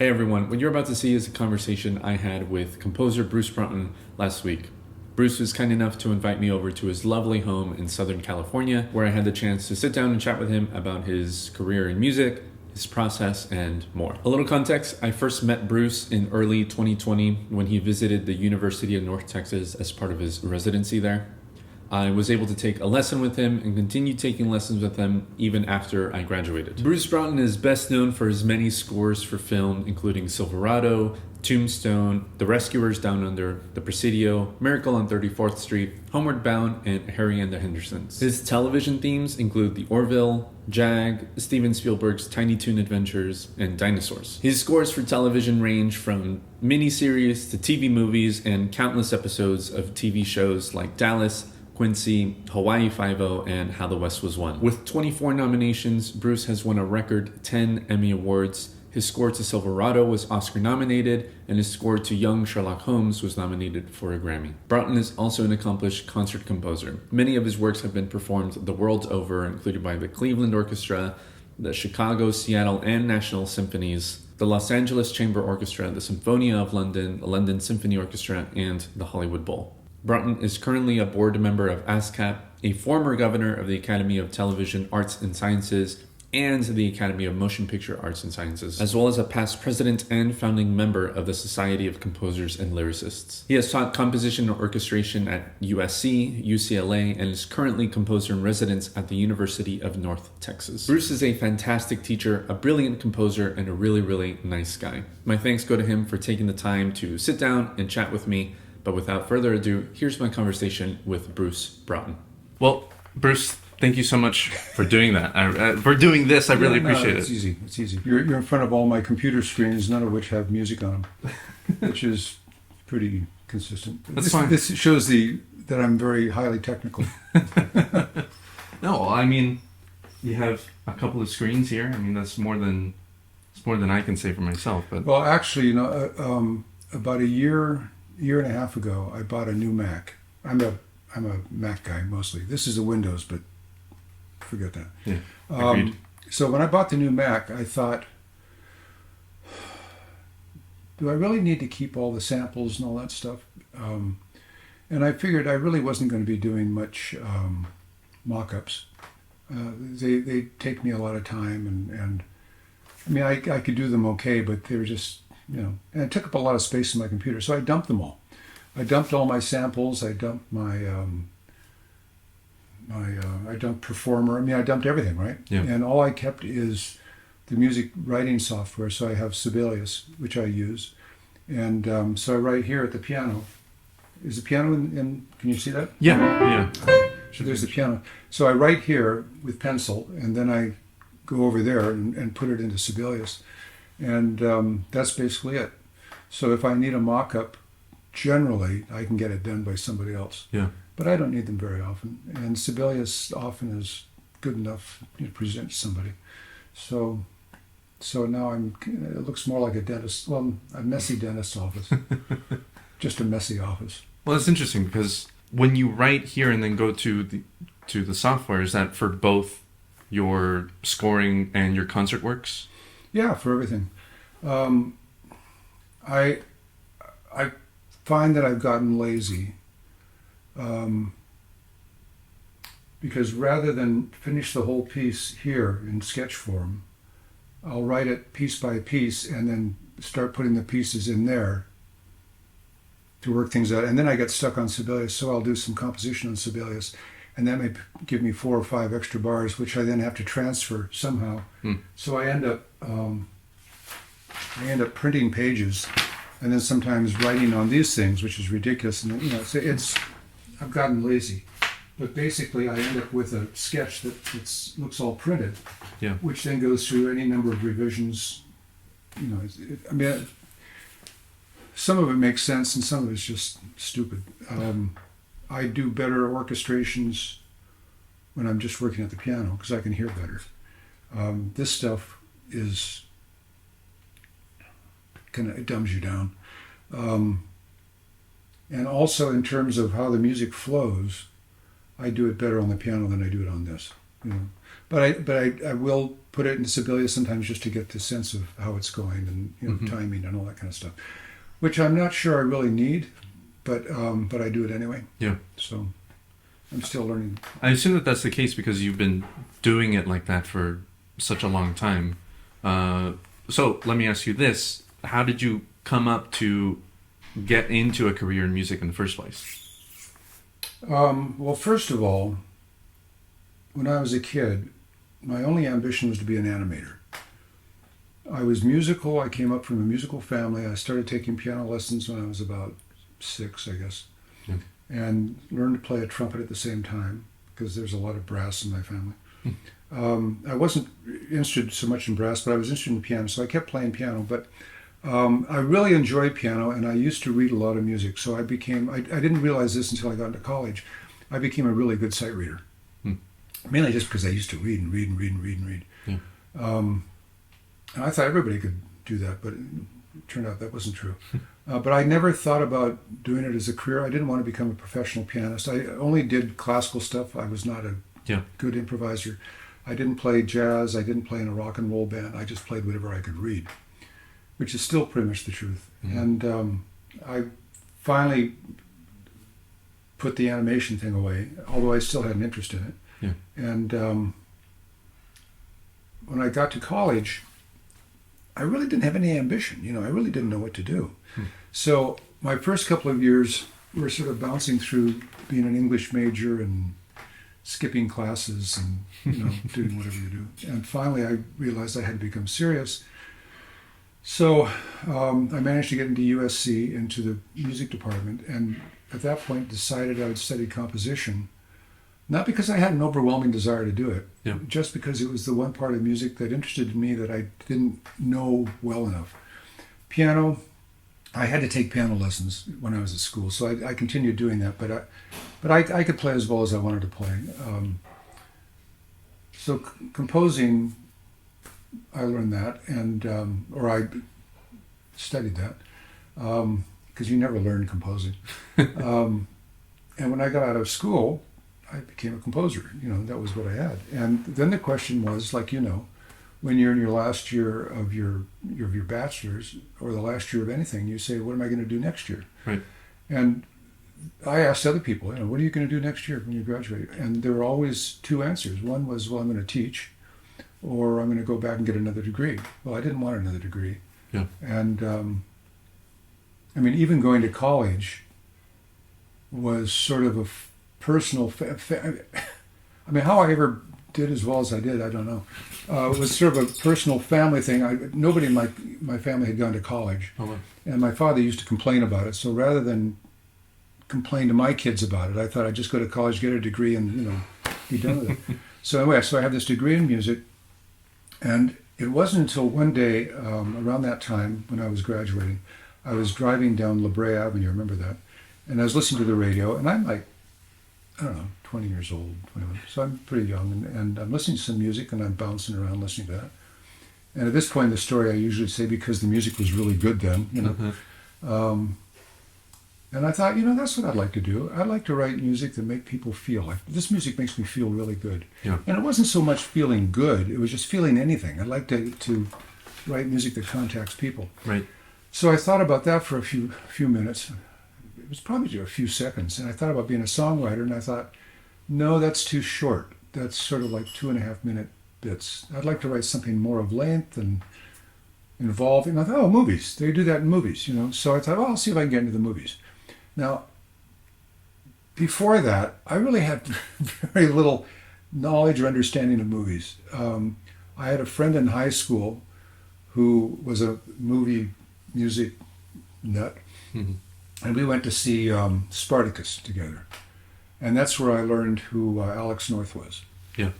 Hey everyone, what you're about to see is a conversation I had with composer Bruce Broughton last week. Bruce was kind enough to invite me over to his lovely home in Southern California, where I had the chance to sit down and chat with him about his career in music, his process, and more. A little context, I first met Bruce in early 2020 when he visited the University of North Texas as part of his residency there. I was able to take a lesson with him and continue taking lessons with him even after I graduated. Bruce Broughton is best known for his many scores for film, including Silverado, Tombstone, The Rescuers Down Under, The Presidio, Miracle on 34th Street, Homeward Bound, and Harry and the Hendersons. His television themes include The Orville, Jag, Steven Spielberg's Tiny Toon Adventures, and Dinosaurs. His scores for television range from miniseries to TV movies and countless episodes of TV shows like Dallas, Quincy, Hawaii Five-0, and How the West Was Won. With 24 nominations, Bruce has won a record 10 Emmy Awards. His score to Silverado was Oscar nominated, and his score to Young Sherlock Holmes was nominated for a Grammy. Broughton is also an accomplished concert composer. Many of his works have been performed the world over, included by the Cleveland Orchestra, the Chicago, Seattle, and National Symphonies, the Los Angeles Chamber Orchestra, the Symphonia of London, the London Symphony Orchestra, and the Hollywood Bowl. Broughton is currently a board member of ASCAP, a former governor of the Academy of Television Arts and Sciences, and the Academy of Motion Picture Arts and Sciences, as well as a past president and founding member of the Society of Composers and Lyricists. He has taught composition and orchestration at USC, UCLA, and is currently composer in residence at the University of North Texas. Bruce is a fantastic teacher, a brilliant composer, and a really, really nice guy. My thanks go to him for taking the time to sit down and chat with me. But without further ado, here's my conversation with Bruce Broughton. Well, Bruce, thank you so much for doing that. For doing this, I really appreciate it. It's easy. It's easy. You're in front of all my computer screens, none of which have music on them, which is pretty consistent. That's fine. This shows that I'm very highly technical. No, I mean, you have a couple of screens here. I mean, that's more than I can say for myself. But Well, actually, about a year and a half ago, I bought a new Mac. I'm a Mac guy mostly. This is a Windows, but forget that. Yeah, agreed. So when I bought the new Mac, I thought, do I really need to keep all the samples and all that stuff? And I figured I really wasn't going to be doing much mock-ups. They take me a lot of time, and I mean, I could do them okay, but they were just, and it took up a lot of space in my computer, so I dumped them all. I dumped all my samples. I dumped my I dumped Performer. I mean, I dumped everything, right? Yeah. And all I kept is the music writing software. So I have Sibelius, which I use, and so I write here at the piano. Is the piano in? Can you see that? yeah. So there's the piano. So I write here with pencil, and then I go over there and put it into Sibelius. And that's basically it. So if I need a mock-up, generally I can get it done by somebody else. Yeah. But I don't need them very often. And Sibelius often is good enough to present to somebody. So now it looks more like a dentist, well, a messy dentist's office. Just a messy office. Well, it's interesting because when you write here and then go to the software, is that for both your scoring and your concert works? Yeah, for everything. I find that I've gotten lazy because rather than finish the whole piece here in sketch form, I'll write it piece by piece and then start putting the pieces in there to work things out. And then I get stuck on Sibelius, so I'll do some composition on Sibelius, and that may give me 4 or 5 extra bars, which I then have to transfer somehow. So I end up printing pages, and then sometimes writing on these things, which is ridiculous. And I've gotten lazy, but basically I end up with a sketch that looks all printed, Yeah. which then goes through any number of revisions. I mean, some of it makes sense, and some of it's just stupid. I do better orchestrations when I'm just working at the piano because I can hear better. This stuff is it dumbs you down. And also in terms of how the music flows, I do it better on the piano than I do it on this. you know. But I will put it in Sibelius sometimes just to get the sense of how it's going and, you know, timing and all that kind of stuff, which I'm not sure I really need, but I do it anyway. Yeah. So I'm still learning. I assume that that's the case because you've been doing it like that for such a long time. So let me ask you this: how did you come up to get into a career in music in the first place? Well, first of all, when I was a kid, my only ambition was to be an animator. I was musical. I came up from a musical family. I started taking piano lessons when I was about 6, I guess, and learned to play a trumpet at the same time because there's a lot of brass in my family. I wasn't interested so much in brass, but I was interested in piano, so I kept playing piano. But I really enjoyed piano, and I used to read a lot of music. So I didn't realize this until I got into college. I became a really good sight reader. Mainly just because I used to read and read and read and read and read. Yeah. And I thought everybody could do that, but it turned out that wasn't true. But I never thought about doing it as a career. I didn't want to become a professional pianist. I only did classical stuff. I was not a good improviser. I didn't play jazz. I didn't play in a rock and roll band. I just played whatever I could read, which is still pretty much the truth. And I finally put the animation thing away, although I still had an interest in it. Yeah. And when I got to college, I really didn't have any ambition. You know, I really didn't know what to do. So my first couple of years were sort of bouncing through being an English major and skipping classes and, you know, doing whatever you do. And finally, I realized I had to become serious. So I managed to get into USC, into the music department, and at that point decided I would study composition. Not because I had an overwhelming desire to do it, just because it was the one part of music that interested me that I didn't know well enough. Piano, I had to take piano lessons when I was at school, so I continued doing that, but I could play as well as I wanted to play. So composing, I learned that, or I studied that, because you never learn composing. And when I got out of school, I became a composer. You know, that was what I had. And then the question was, like, you know, when you're in your last year of your bachelor's or the last year of anything, you say, what am I going to do next year? Right. And I asked other people, you know, what are you going to do next year when you graduate? And there were always two answers. One was, well, I'm going to teach, or I'm going to go back and get another degree. Well, I didn't want another degree. Yeah. And I mean, even going to college was sort of a personal, I mean, how I ever did as well as I did, I don't know. It was sort of a personal family thing. Nobody in my family had gone to college. Oh, wow. And my father used to complain about it. So rather than complain to my kids about it, I thought I'd just go to college, get a degree, and, you know, be done with it. So anyway, so I have this degree in music. And it wasn't until one day, around that time when I was graduating, I was driving down La Brea Avenue, remember that? And I was listening to the radio, and I'm like, I don't know, 20 years old, 21. So I'm pretty young, and I'm listening to some music, and I'm bouncing around listening to that. And at this point in the story, I usually say because the music was really good then, you know. And I thought, you know, that's what I'd like to do. I'd like to write music that make people feel like, this music makes me feel really good. Yeah. And it wasn't so much feeling good, it was just feeling anything. I'd like to write music that contacts people. Right. So I thought about that for a few minutes. It was probably a few seconds. And I thought about being a songwriter, and I thought, no, that's too short. That's sort of like 2.5-minute bits. I'd like to write something more of length and involved. And I thought, oh, movies. They do that in movies, you know. So I thought, well, I'll see if I can get into the movies. Now, before that, I really had very little knowledge or understanding of movies. I had a friend in high school who was a movie music nut, and we went to see Spartacus together. And that's where I learned who Alex North was. Yeah.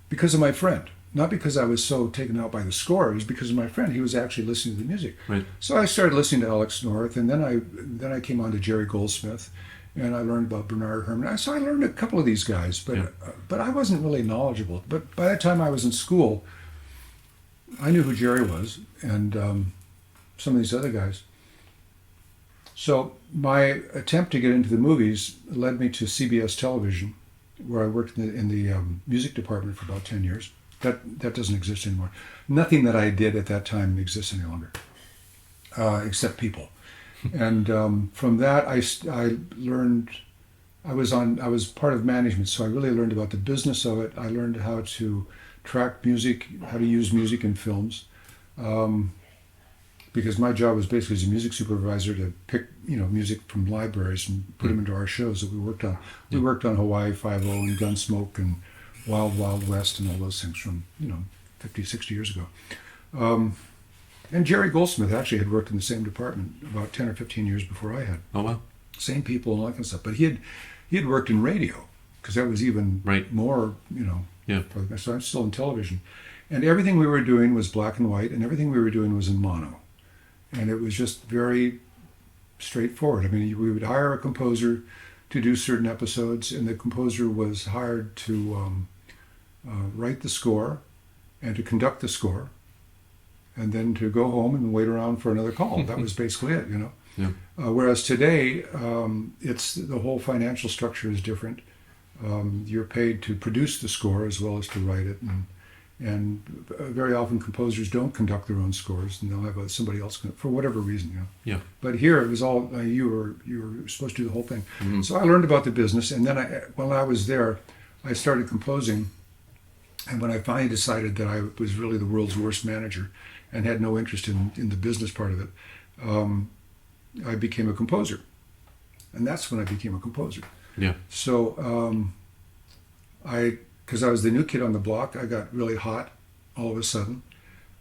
Because of my friend. Not because I was so taken out by the score, it was because of my friend. He was actually listening to the music. Right. So I started listening to Alex North, and then I came on to Jerry Goldsmith, and I learned about Bernard Herrmann. So I learned a couple of these guys, but I wasn't really knowledgeable. But by the time I was in school, I knew who Jerry was, and some of these other guys. So my attempt to get into the movies led me to CBS television, where I worked in the music department for about 10 years. That doesn't exist anymore. Nothing that I did at that time exists any longer, except people. And from that, I learned. I was part of management, so I really learned about the business of it. I learned how to track music, how to use music in films, because my job was basically as a music supervisor to pick music from libraries and put them into our shows that we worked on. We worked on Hawaii Five-O and Gunsmoke and Wild Wild West and all those things from 50, 60 years ago. And Jerry Goldsmith actually had worked in the same department about 10 or 15 years before I had. Oh wow! Same people and all that kind of stuff. But he had worked in radio because that was even more Yeah. So I'm still in television, and everything we were doing was black and white, and everything we were doing was in mono, and it was just very straightforward. I mean, we would hire a composer to do certain episodes, and the composer was hired to write the score and to conduct the score, and then to go home and wait around for another call. That was basically it, Yeah. Whereas today, it's the whole financial structure is different. You're paid to produce the score as well as to write it, and very often composers don't conduct their own scores, and they'll have somebody else for whatever reason. Yeah. But here it was all you were supposed to do the whole thing. Mm-hmm. So I learned about the business, and then when I was there, I started composing. And when I finally decided that I was really the world's worst manager and had no interest in the business part of it, I became a composer. And that's when I became a composer. Yeah. So because I was the new kid on the block, I got really hot all of a sudden.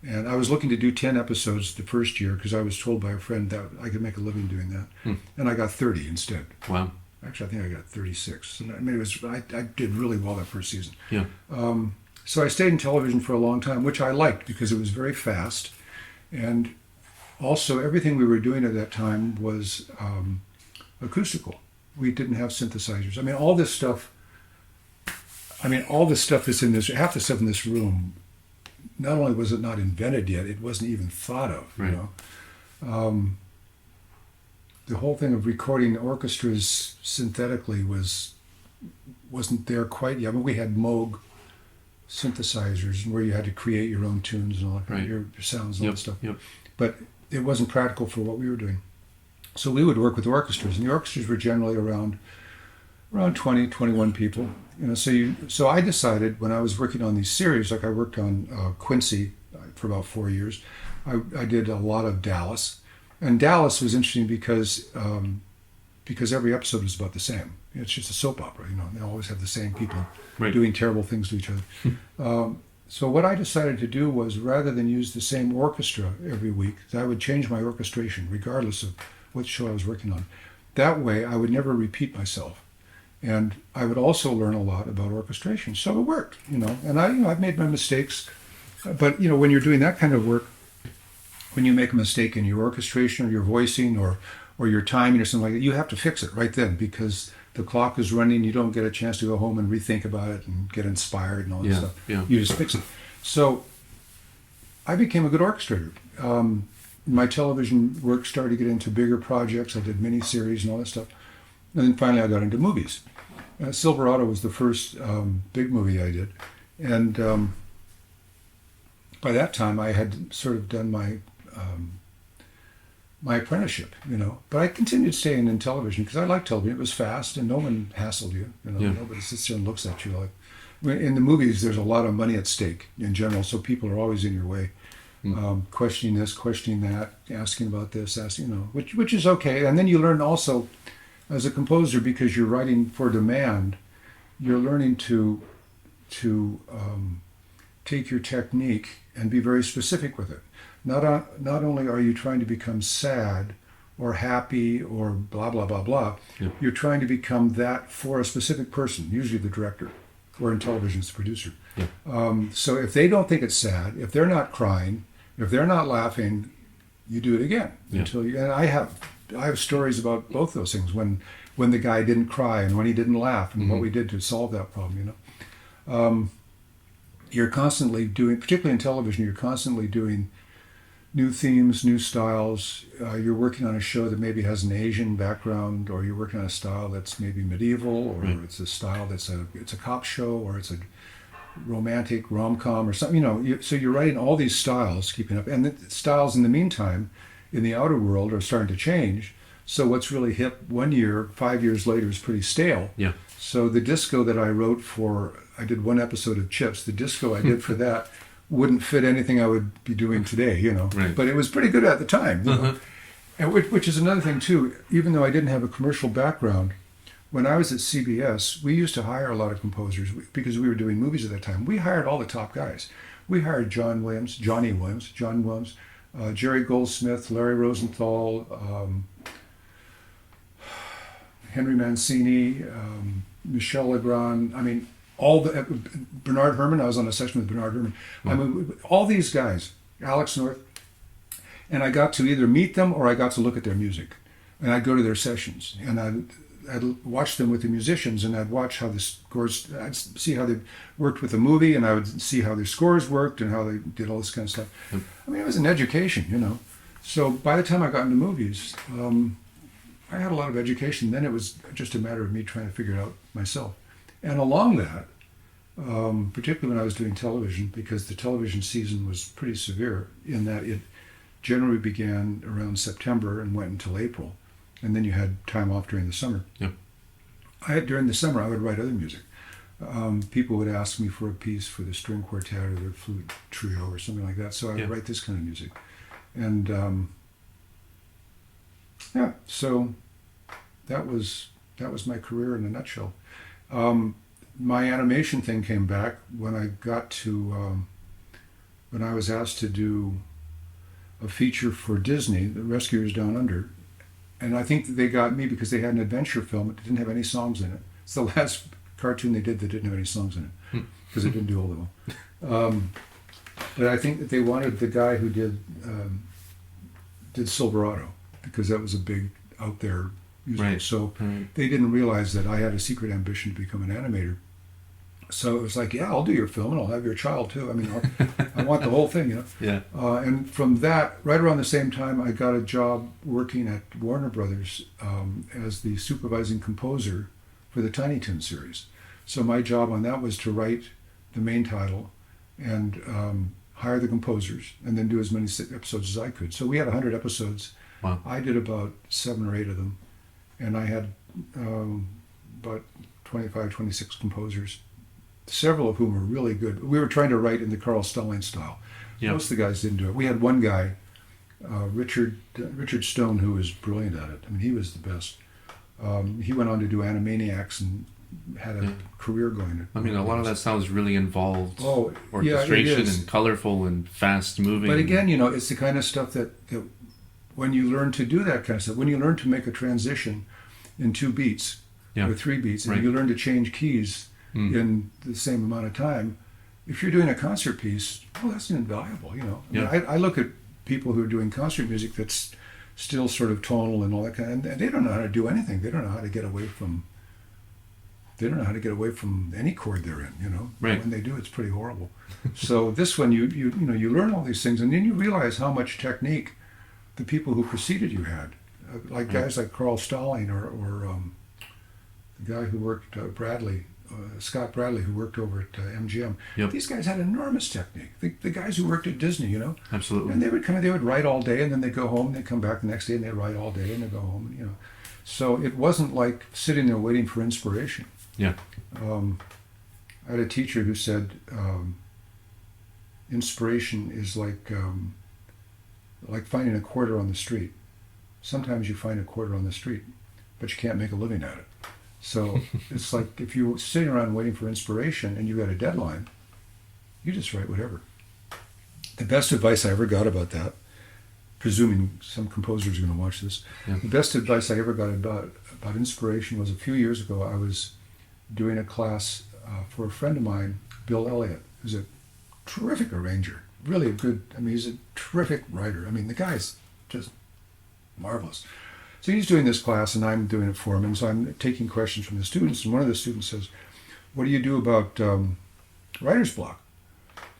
And I was looking to do 10 episodes the first year because I was told by a friend that I could make a living doing that. And I got 30 instead. Wow. Actually, I think I got 36. And I mean, I did really well that first season. Yeah. So I stayed in television for a long time, which I liked because it was very fast. And also, everything we were doing at that time was acoustical. We didn't have synthesizers. I mean, all this stuff that's in this, half the stuff in this room, not only was it not invented yet, it wasn't even thought of, right. The whole thing of recording orchestras synthetically wasn't there quite yet. I mean, we had Moog synthesizers where you had to create your own tunes and all that, your sounds and all that stuff. Yep. But it wasn't practical for what we were doing. So we would work with orchestras, and the orchestras were generally around 20, 21 people. So I decided when I was working on these series, like I worked on Quincy for about 4 years. I did a lot of Dallas, and Dallas was interesting because every episode was about the same. It's just a soap opera, They always have the same people doing terrible things to each other. So what I decided to do was, rather than use the same orchestra every week, I would change my orchestration regardless of what show I was working on. That way, I would never repeat myself, and I would also learn a lot about orchestration. So it worked, And I've made my mistakes, but when you're doing that kind of work, when you make a mistake in your orchestration or your voicing or your timing or something like that, you have to fix it right then because the clock is running. You don't get a chance to go home and rethink about it and get inspired and all that stuff. Yeah. You just fix it. So I became a good orchestrator. My television work started to get into bigger projects. I did miniseries and all that stuff. And then finally I got into movies. Silverado was the first big movie I did. And by that time I had sort of done my apprenticeship, But I continued staying in television because I liked television. It was fast and no one hassled you. Nobody sits there and looks at you like. In the movies, there's a lot of money at stake in general, so people are always in your way, questioning this, questioning that, asking about this, which is okay. And then you learn also, as a composer, because you're writing for demand, you're learning to take your technique and be very specific with it. Not only are you trying to become sad or happy or blah, blah, blah, blah, you're trying to become that for a specific person, usually the director, or in television, it's the producer. So if they don't think it's sad, if they're not crying, if they're not laughing, you do it again. And I have stories about both those things, when the guy didn't cry and when he didn't laugh and what we did to solve that problem, You're constantly doing, particularly in television, you're constantly doing new themes, new styles. You're working on a show that maybe has an Asian background, or you're working on a style that's maybe medieval, or it's a style it's a cop show, or it's a romantic rom-com or something. So you're writing all these styles, keeping up, and the styles in the meantime, in the outer world, are starting to change. So what's really hip one year, 5 years later, is pretty stale. Yeah. So the disco that I wrote I did one episode of Chips. The disco I did for that wouldn't fit anything I would be doing today, Right. But it was pretty good at the time, And which is another thing too. Even though I didn't have a commercial background, when I was at CBS, we used to hire a lot of composers because we were doing movies at that time. We hired all the top guys. We hired John Williams, Jerry Goldsmith, Larry Rosenthal, Henry Mancini, Michel Legrand. I mean, Bernard Herrmann. I was on a session with Bernard Herrmann. I mean, all these guys, Alex North, and I got to either meet them or I got to look at their music, and I'd go to their sessions and I'd watch them with the musicians, and I'd watch how the scores. I'd see how they worked with the movie, and I would see how their scores worked and how they did all this kind of stuff. I mean, it was an education, So by the time I got into movies, I had a lot of education. Then it was just a matter of me trying to figure it out myself. And along that, particularly when I was doing television, because the television season was pretty severe in that it generally began around September and went until April. And then you had time off during the summer. Yep. During the summer, I would write other music. People would ask me for a piece for the string quartet or the flute trio or something like that. So I would write this kind of music. And so that was my career in a nutshell. My animation thing came back when I got to, when I was asked to do a feature for Disney, The Rescuers Down Under. And I think that they got me because they had an adventure film that didn't have any songs in it. It's the last cartoon they did that didn't have any songs in it because it didn't do all that well. But I think that they wanted the guy who did Silverado because that was a big out there musical. Right. So they didn't realize that I had a secret ambition to become an animator. So it was like, yeah, I'll do your film and I'll have your child too. I mean, I want the whole thing, Yeah. And from that, right around the same time, I got a job working at Warner Brothers as the supervising composer for the Tiny Toon series. So my job on that was to write the main title and hire the composers and then do as many episodes as I could. So we had 100 episodes. Wow. I did about 7 or 8 of them. And I had about 25, 26 composers, several of whom were really good. We were trying to write in the Carl Stalling style. Yep. Most of the guys didn't do it. We had one guy, Richard Stone, who was brilliant at it. I mean, he was the best. He went on to do Animaniacs and had a career going. I mean, a lot of that sounds really involved. Oh, orchestration yeah, and colorful and fast moving. But again, it's the kind of stuff that when you learn to do that kind of stuff, when you learn to make a transition in 2 beats or 3 beats, and you learn to change keys in the same amount of time, if you're doing a concert piece, that's invaluable, Yeah. I look at people who are doing concert music that's still sort of tonal and all that kind of, and they don't know how to do anything. They don't know how to get away from any chord they're in, Right. When they do, it's pretty horrible. So this one, you learn all these things, and then you realize how much technique the people who preceded you had, like guys like Carl Stalling or the guy who worked Scott Bradley, who worked over at MGM. Yep. These guys had enormous technique. The guys who worked at Disney, Absolutely. and they would write all day, and then they'd go home, and they'd come back the next day, and they'd write all day, and they'd go home, So it wasn't like sitting there waiting for inspiration. Yeah. I had a teacher who said, inspiration is like finding a quarter on the street. Sometimes you find a quarter on the street, but you can't make a living at it. So it's like if you're sitting around waiting for inspiration and you got a deadline, you just write whatever. The best advice I ever got about that, presuming some composers are going to watch this, the best advice I ever got about inspiration was a few years ago. I was doing a class for a friend of mine, Bill Elliott, who's a terrific arranger, really a good, he's a terrific writer. The guy's just marvelous. So he's doing this class and I'm doing it for him, and so I'm taking questions from the students, and one of the students says, what do you do about writer's block?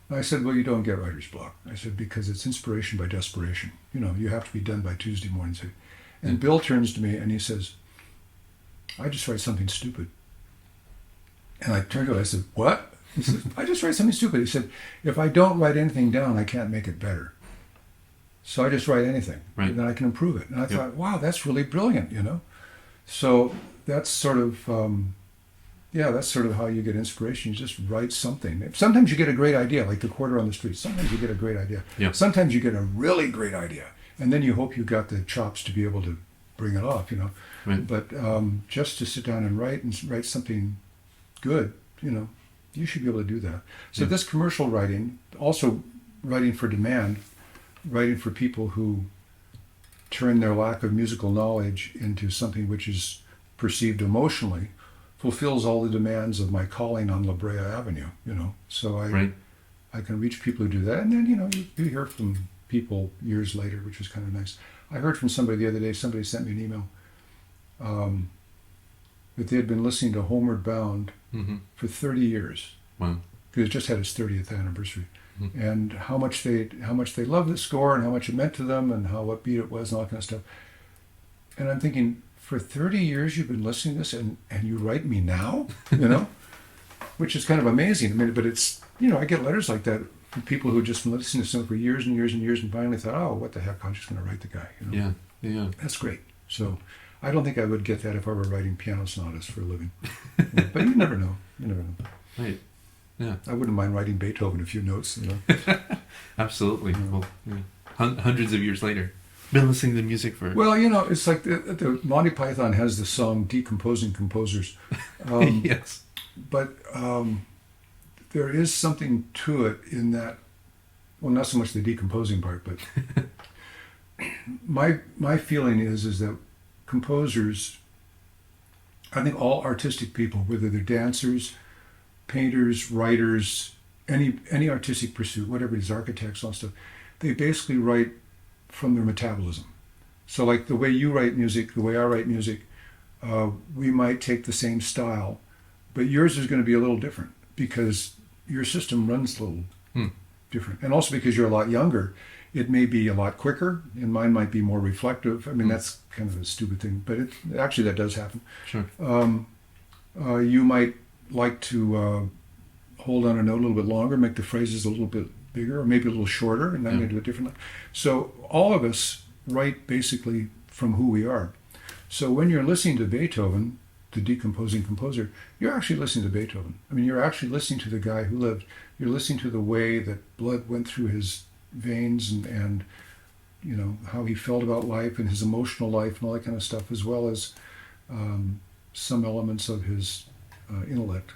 I said, well, you don't get writer's block. I said, because it's inspiration by desperation. You have to be done by Tuesday morning. And Bill turns to me and he says, I just write something stupid. And I turned to him, I said, what? He said, I just write something stupid. He said, if I don't write anything down, I can't make it better. So I just write anything, right. and then I can improve it. And I thought, wow, that's really brilliant, So that's sort of, that's sort of how you get inspiration. You just write something. Sometimes you get a great idea, like the quarter on the street. Sometimes you get a great idea. Yeah. Sometimes you get a really great idea, and then you hope you got the chops to be able to bring it off, Right. But just to sit down and write something good, you should be able to do that. So this commercial writing, also writing for demand, writing for people who turn their lack of musical knowledge into something which is perceived emotionally, fulfills all the demands of my calling on La Brea Avenue, So I can reach people who do that. And then, you hear from people years later, which is kind of nice. I heard from somebody the other day, somebody sent me an email, that they had been listening to Homeward Bound for 30 years. Wow. Because it just had its 30th anniversary. Mm-hmm. And how much they loved the score and how much it meant to them and how upbeat it was and all that kind of stuff. And I'm thinking, for 30 years you've been listening to this and you write me now, which is kind of amazing. I mean, but it's, I get letters like that from people who just been listening to something for years and years and years and finally thought, oh, what the heck, I'm just going to write the guy. Yeah. That's great. So I don't think I would get that if I were writing piano sonatas for a living. But you never know. Right. Yeah. I wouldn't mind writing Beethoven a few notes. Absolutely. Well, hundreds of years later, been listening to music for. Well, it's like the Monty Python has the song "Decomposing Composers." Yes. But there is something to it in that. Well, not so much the decomposing part, but my feeling is that composers, I think all artistic people, whether they're dancers, painters, writers, any artistic pursuit, whatever it is, architects, all stuff, they basically write from their metabolism. So like the way you write music, the way I write music, we might take the same style, but yours is going to be a little different because your system runs a little different. And also because you're a lot younger, it may be a lot quicker, and mine might be more reflective. I mean, that's kind of a stupid thing, but actually that does happen. Sure. You might like to hold on a note a little bit longer, make the phrases a little bit bigger, or maybe a little shorter, and I'm going to do it differently. So all of us write basically from who we are. So when you're listening to Beethoven, the decomposing composer, you're actually listening to Beethoven. I mean, you're actually listening to the guy who lived. You're listening to the way that blood went through his veins and how he felt about life and his emotional life and all that kind of stuff, as well as some elements of his intellect.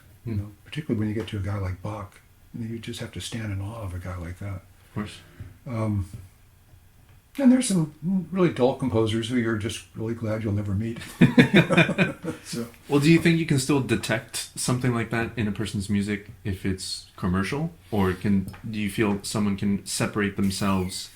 Particularly when you get to a guy like Bach, you just have to stand in awe of a guy like that. Of course. And there's some really dull composers who you're just really glad you'll never meet. So. Well, do you think you can still detect something like that in a person's music if it's commercial? Or do you feel someone can separate themselves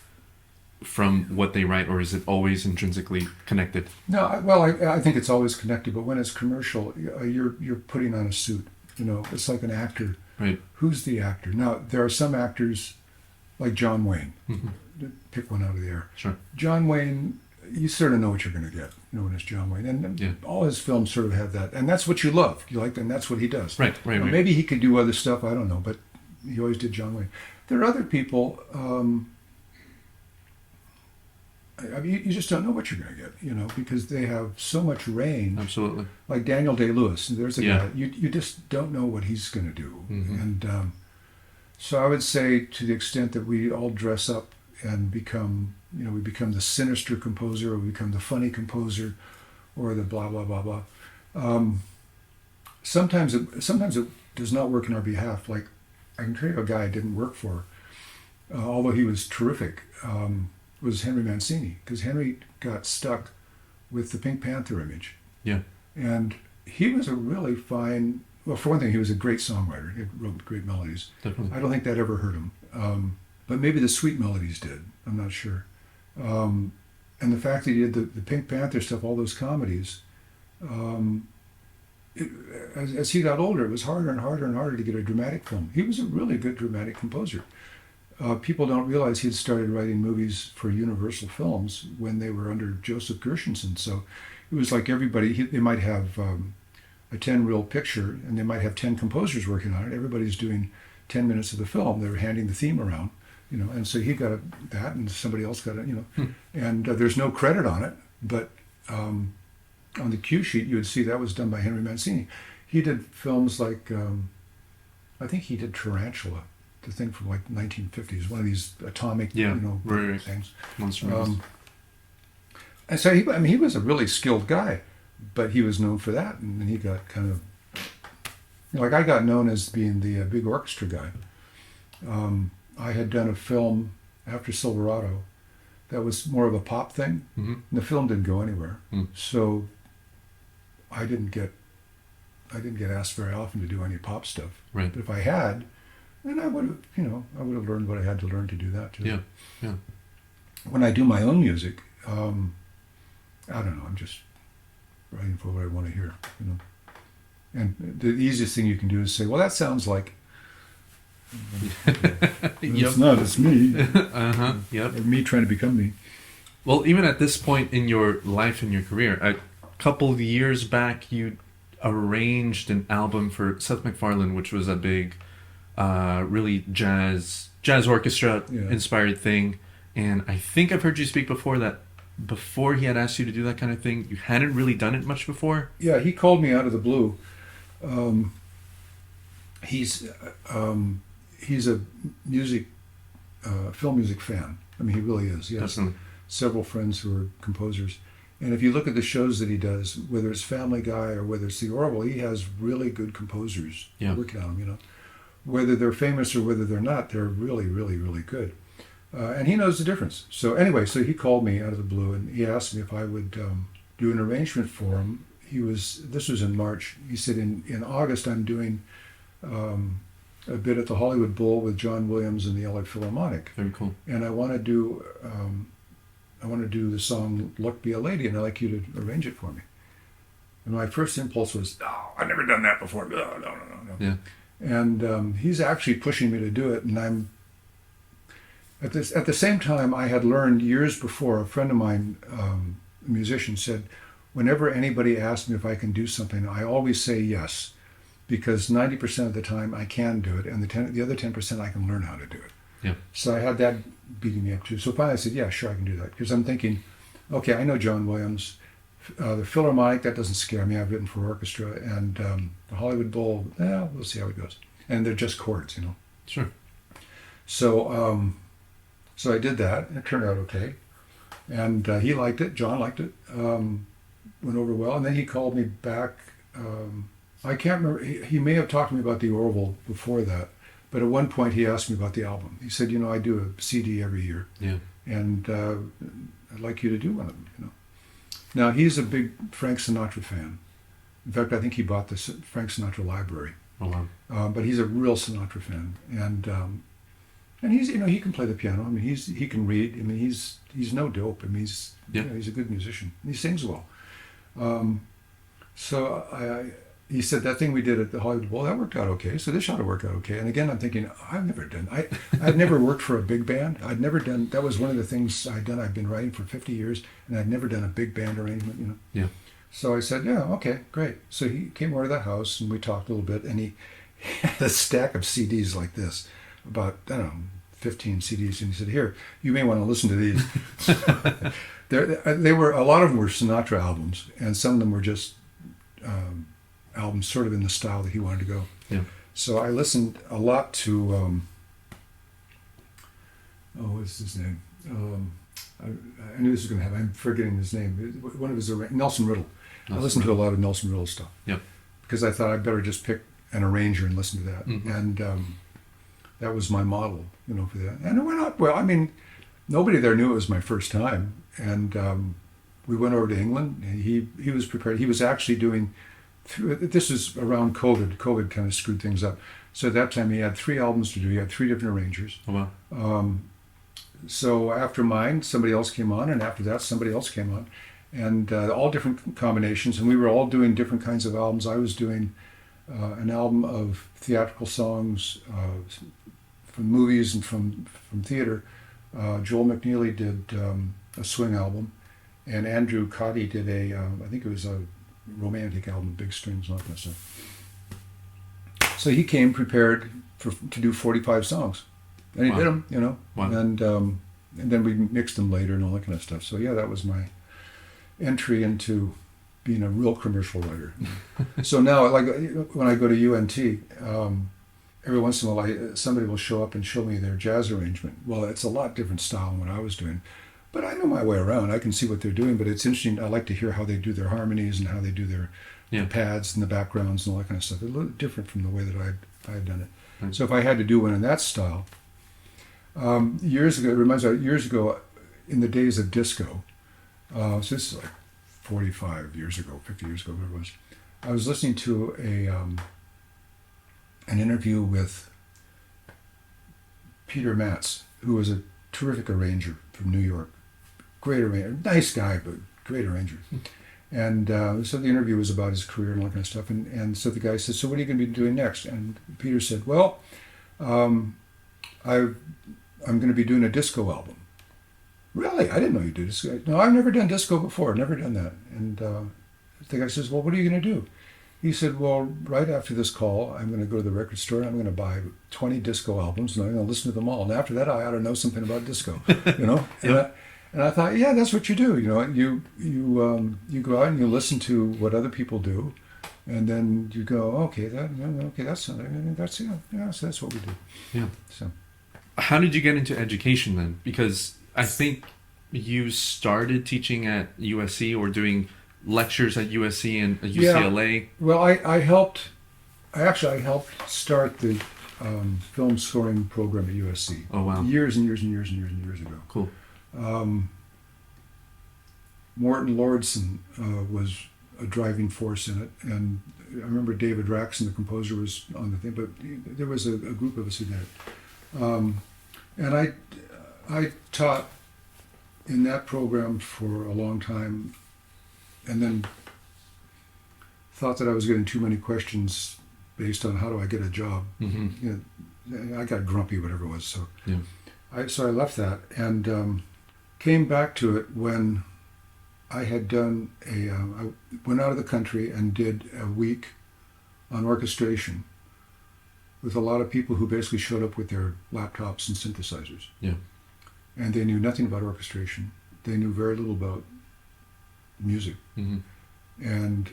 from what they write, or is it always intrinsically connected? No, I think it's always connected, but when it's commercial, you're putting on a suit. It's like an actor. Right. Who's the actor? Now, there are some actors like John Wayne. Mm-hmm. Pick one out of the air. Sure. John Wayne, you sort of know what you're going to get, when it's John Wayne. And all his films sort of have that. And that's what you love. You like, and that's what he does. Right. Maybe he could do other stuff, I don't know, but he always did John Wayne. There are other people, you just don't know what you're going to get, because they have so much range. Absolutely. Like Daniel Day-Lewis, there's a guy, you just don't know what he's going to do. Mm-hmm. And so I would say, to the extent that we all dress up and become, we become the sinister composer, or we become the funny composer, or the blah, blah, blah, blah. Sometimes it does not work in our behalf. Like, I can tell you a guy I didn't work for, although he was terrific, was Henry Mancini, because Henry got stuck with the Pink Panther image. Yeah. And he was a really fine, well, for one thing, he was a great songwriter. He wrote great melodies. Definitely. I don't think that ever hurt him. But maybe the sweet melodies did. I'm not sure. And the fact that he did the Pink Panther stuff, all those comedies, as he got older, it was harder and harder and harder to get a dramatic film. He was a really good dramatic composer. People don't realize he'd started writing movies for Universal Films when they were under Joseph Gershenson. So it was like everybody, they might have a 10-reel picture and they might have 10 composers working on it. Everybody's doing 10 minutes of the film. They're handing the theme around, and so he got that and somebody else got it, and there's no credit on it, but on the cue sheet you would see that was done by Henry Mancini. He did films like, I think he did Tarantula, the thing from like 1950s, one of these atomic, right. things. Monster movies. And so he was a really skilled guy, but he was known for that, and then he got kind of, like I got known as being the big orchestra guy. I had done a film after Silverado that was more of a pop thing. Mm-hmm. And the film didn't go anywhere, Mm. so I didn't get asked very often to do any pop stuff. Right. But if I had, then I would have learned what I had to learn to do that too. Yeah. Yeah. When I do my own music, I don't know. I'm just writing for what I want to hear, And the easiest thing you can do is say, "Well, that sounds like." It's not. It's me. Yep. Or me trying to become me. Well, even at this point in your life and your career, a couple of years back, you arranged an album for Seth MacFarlane, which was a big, really jazz orchestra inspired thing. And I think I've heard you speak before that before he had asked you to do that kind of thing, you hadn't really done it much before. Yeah, he called me out of the blue. He's a film music fan. I mean, he really is. He has Definitely. several friends who are composers. And if you look at the shows that he does, whether it's Family Guy or whether it's The Orville, he has really good composers working on them, Whether they're famous or whether they're not, they're really, really, really good. And he knows the difference. So anyway, he called me out of the blue and he asked me if I would do an arrangement for him. This was in March. He said, in August, I'm doing a bit at the Hollywood Bowl with John Williams and the LA Philharmonic. Very cool. And I want to do the song "Luck Be a Lady," and I'd like you to arrange it for me. And my first impulse was, "No, I've never done that before. No." Yeah. And he's actually pushing me to do it, and I'm at the same time I had learned years before. A friend of mine, a musician, said, whenever anybody asks me if I can do something, I always say yes, because 90% of the time I can do it, and the other 10% I can learn how to do it. Yeah. So I had that beating me up too. So finally I said, yeah, sure, I can do that. Because I'm thinking, okay, I know John Williams. The Philharmonic, that doesn't scare me. I've written for orchestra. And the Hollywood Bowl, we'll see how it goes. And they're just chords, Sure. So so I did that, and it turned out okay. And he liked it. John liked it. Went over well. And then he called me back. I can't remember. He may have talked to me about the Orville before that. But at one point he asked me about the album. He said, I do a CD every year. Yeah. And I'd like you to do one of them, Now, he's a big Frank Sinatra fan. In fact, I think he bought the Frank Sinatra library. Oh, wow. But he's a real Sinatra fan. And he's, he can play the piano. I mean, he can read. I mean, he's no dope. I mean, he's a good musician. And he sings well. So he said, that thing we did at the Hollywood Bowl, that worked out okay. So this ought to work out okay. And again, I'm thinking, I'd never worked for a big band. That was one of the things I'd done. I'd been writing for 50 years, and I'd never done a big band arrangement, Yeah. So I said, yeah, okay, great. So he came over to the house, and we talked a little bit, and he had a stack of CDs like this, about, 15 CDs, and he said, here, you may want to listen to these. A lot of them were Sinatra albums, and some of them were just albums sort of in the style that he wanted to go. Yeah. So I listened a lot to, what's his name? I knew this was going to happen. I'm forgetting his name. One of his, Nelson Riddle. I listened to a lot of Nelson Riddle stuff. Yeah. Because I thought I'd better just pick an arranger and listen to that. Mm-hmm. And that was my model, for that. And it went out well. I mean, nobody there knew it was my first time. And we went over to England, and he was prepared. He was actually doing, this was around COVID. COVID kind of screwed things up. So at that time he had 3 albums to do. He had 3 different arrangers. Oh, wow. So after mine, somebody else came on, and after that, somebody else came on. and all different combinations. And we were all doing different kinds of albums. I was doing an album of theatrical songs from movies and from theater. Joel McNeely did a swing album, and Andrew Cotty did I think it was a romantic album, big strings and all that kind of stuff. So he came prepared to do 45 songs, and he did them, Wow. and then we mixed them later and all that kind of stuff. So yeah, that was my entry into being a real commercial writer. So now, like when I go to UNT, every once in a while somebody will show up and show me their jazz arrangement. Well, it's a lot different style than what I was doing, but I know my way around. I can see what they're doing, but it's interesting. I like to hear how they do their harmonies and how they do their pads and the backgrounds and all that kind of stuff. It's a little different from the way that I had done it. So if I had to do one in that style, years ago, it reminds me, years ago, in the days of disco, so this is like 45 years ago, 50 years ago, whatever it was, I was listening to an interview with Peter Matz, who was a terrific arranger from New York. Great arranger, nice guy, but great arranger. And so the interview was about his career and all that kind of stuff. And so the guy said, "So what are you going to be doing next?" And Peter said, "Well, I'm going to be doing a disco album." Really? I didn't know you did disco. No, I've never done disco before. Never done that. And the guy says, "Well, what are you going to do?" He said, "Well, right after this call, I'm going to go to the record store and I'm going to buy 20 disco albums and I'm going to listen to them all. And after that, I ought to know something about disco, And I thought, yeah, that's what you do. You go out and you listen to what other people do, and then you go, okay, that's something. So that's what we do. Yeah. So, how did you get into education then? Because I think you started teaching at USC or doing lectures at USC and UCLA. Yeah. Well, I helped start the film scoring program at USC. Oh wow! Years and years and years and years and years ago. Cool. Morton Lordson was a driving force in it, and I remember David Raxon, the composer, was on the thing, but there was a group of us who did it. And I taught in that program for a long time, and then thought that I was getting too many questions based on how do I get a job. Mm-hmm. I got grumpy, whatever it was. So yeah. I left that and came back to it when I had done I went out of the country and did a week on orchestration with a lot of people who basically showed up with their laptops and synthesizers. Yeah. And they knew nothing about orchestration. They knew very little about music. Mm-hmm. And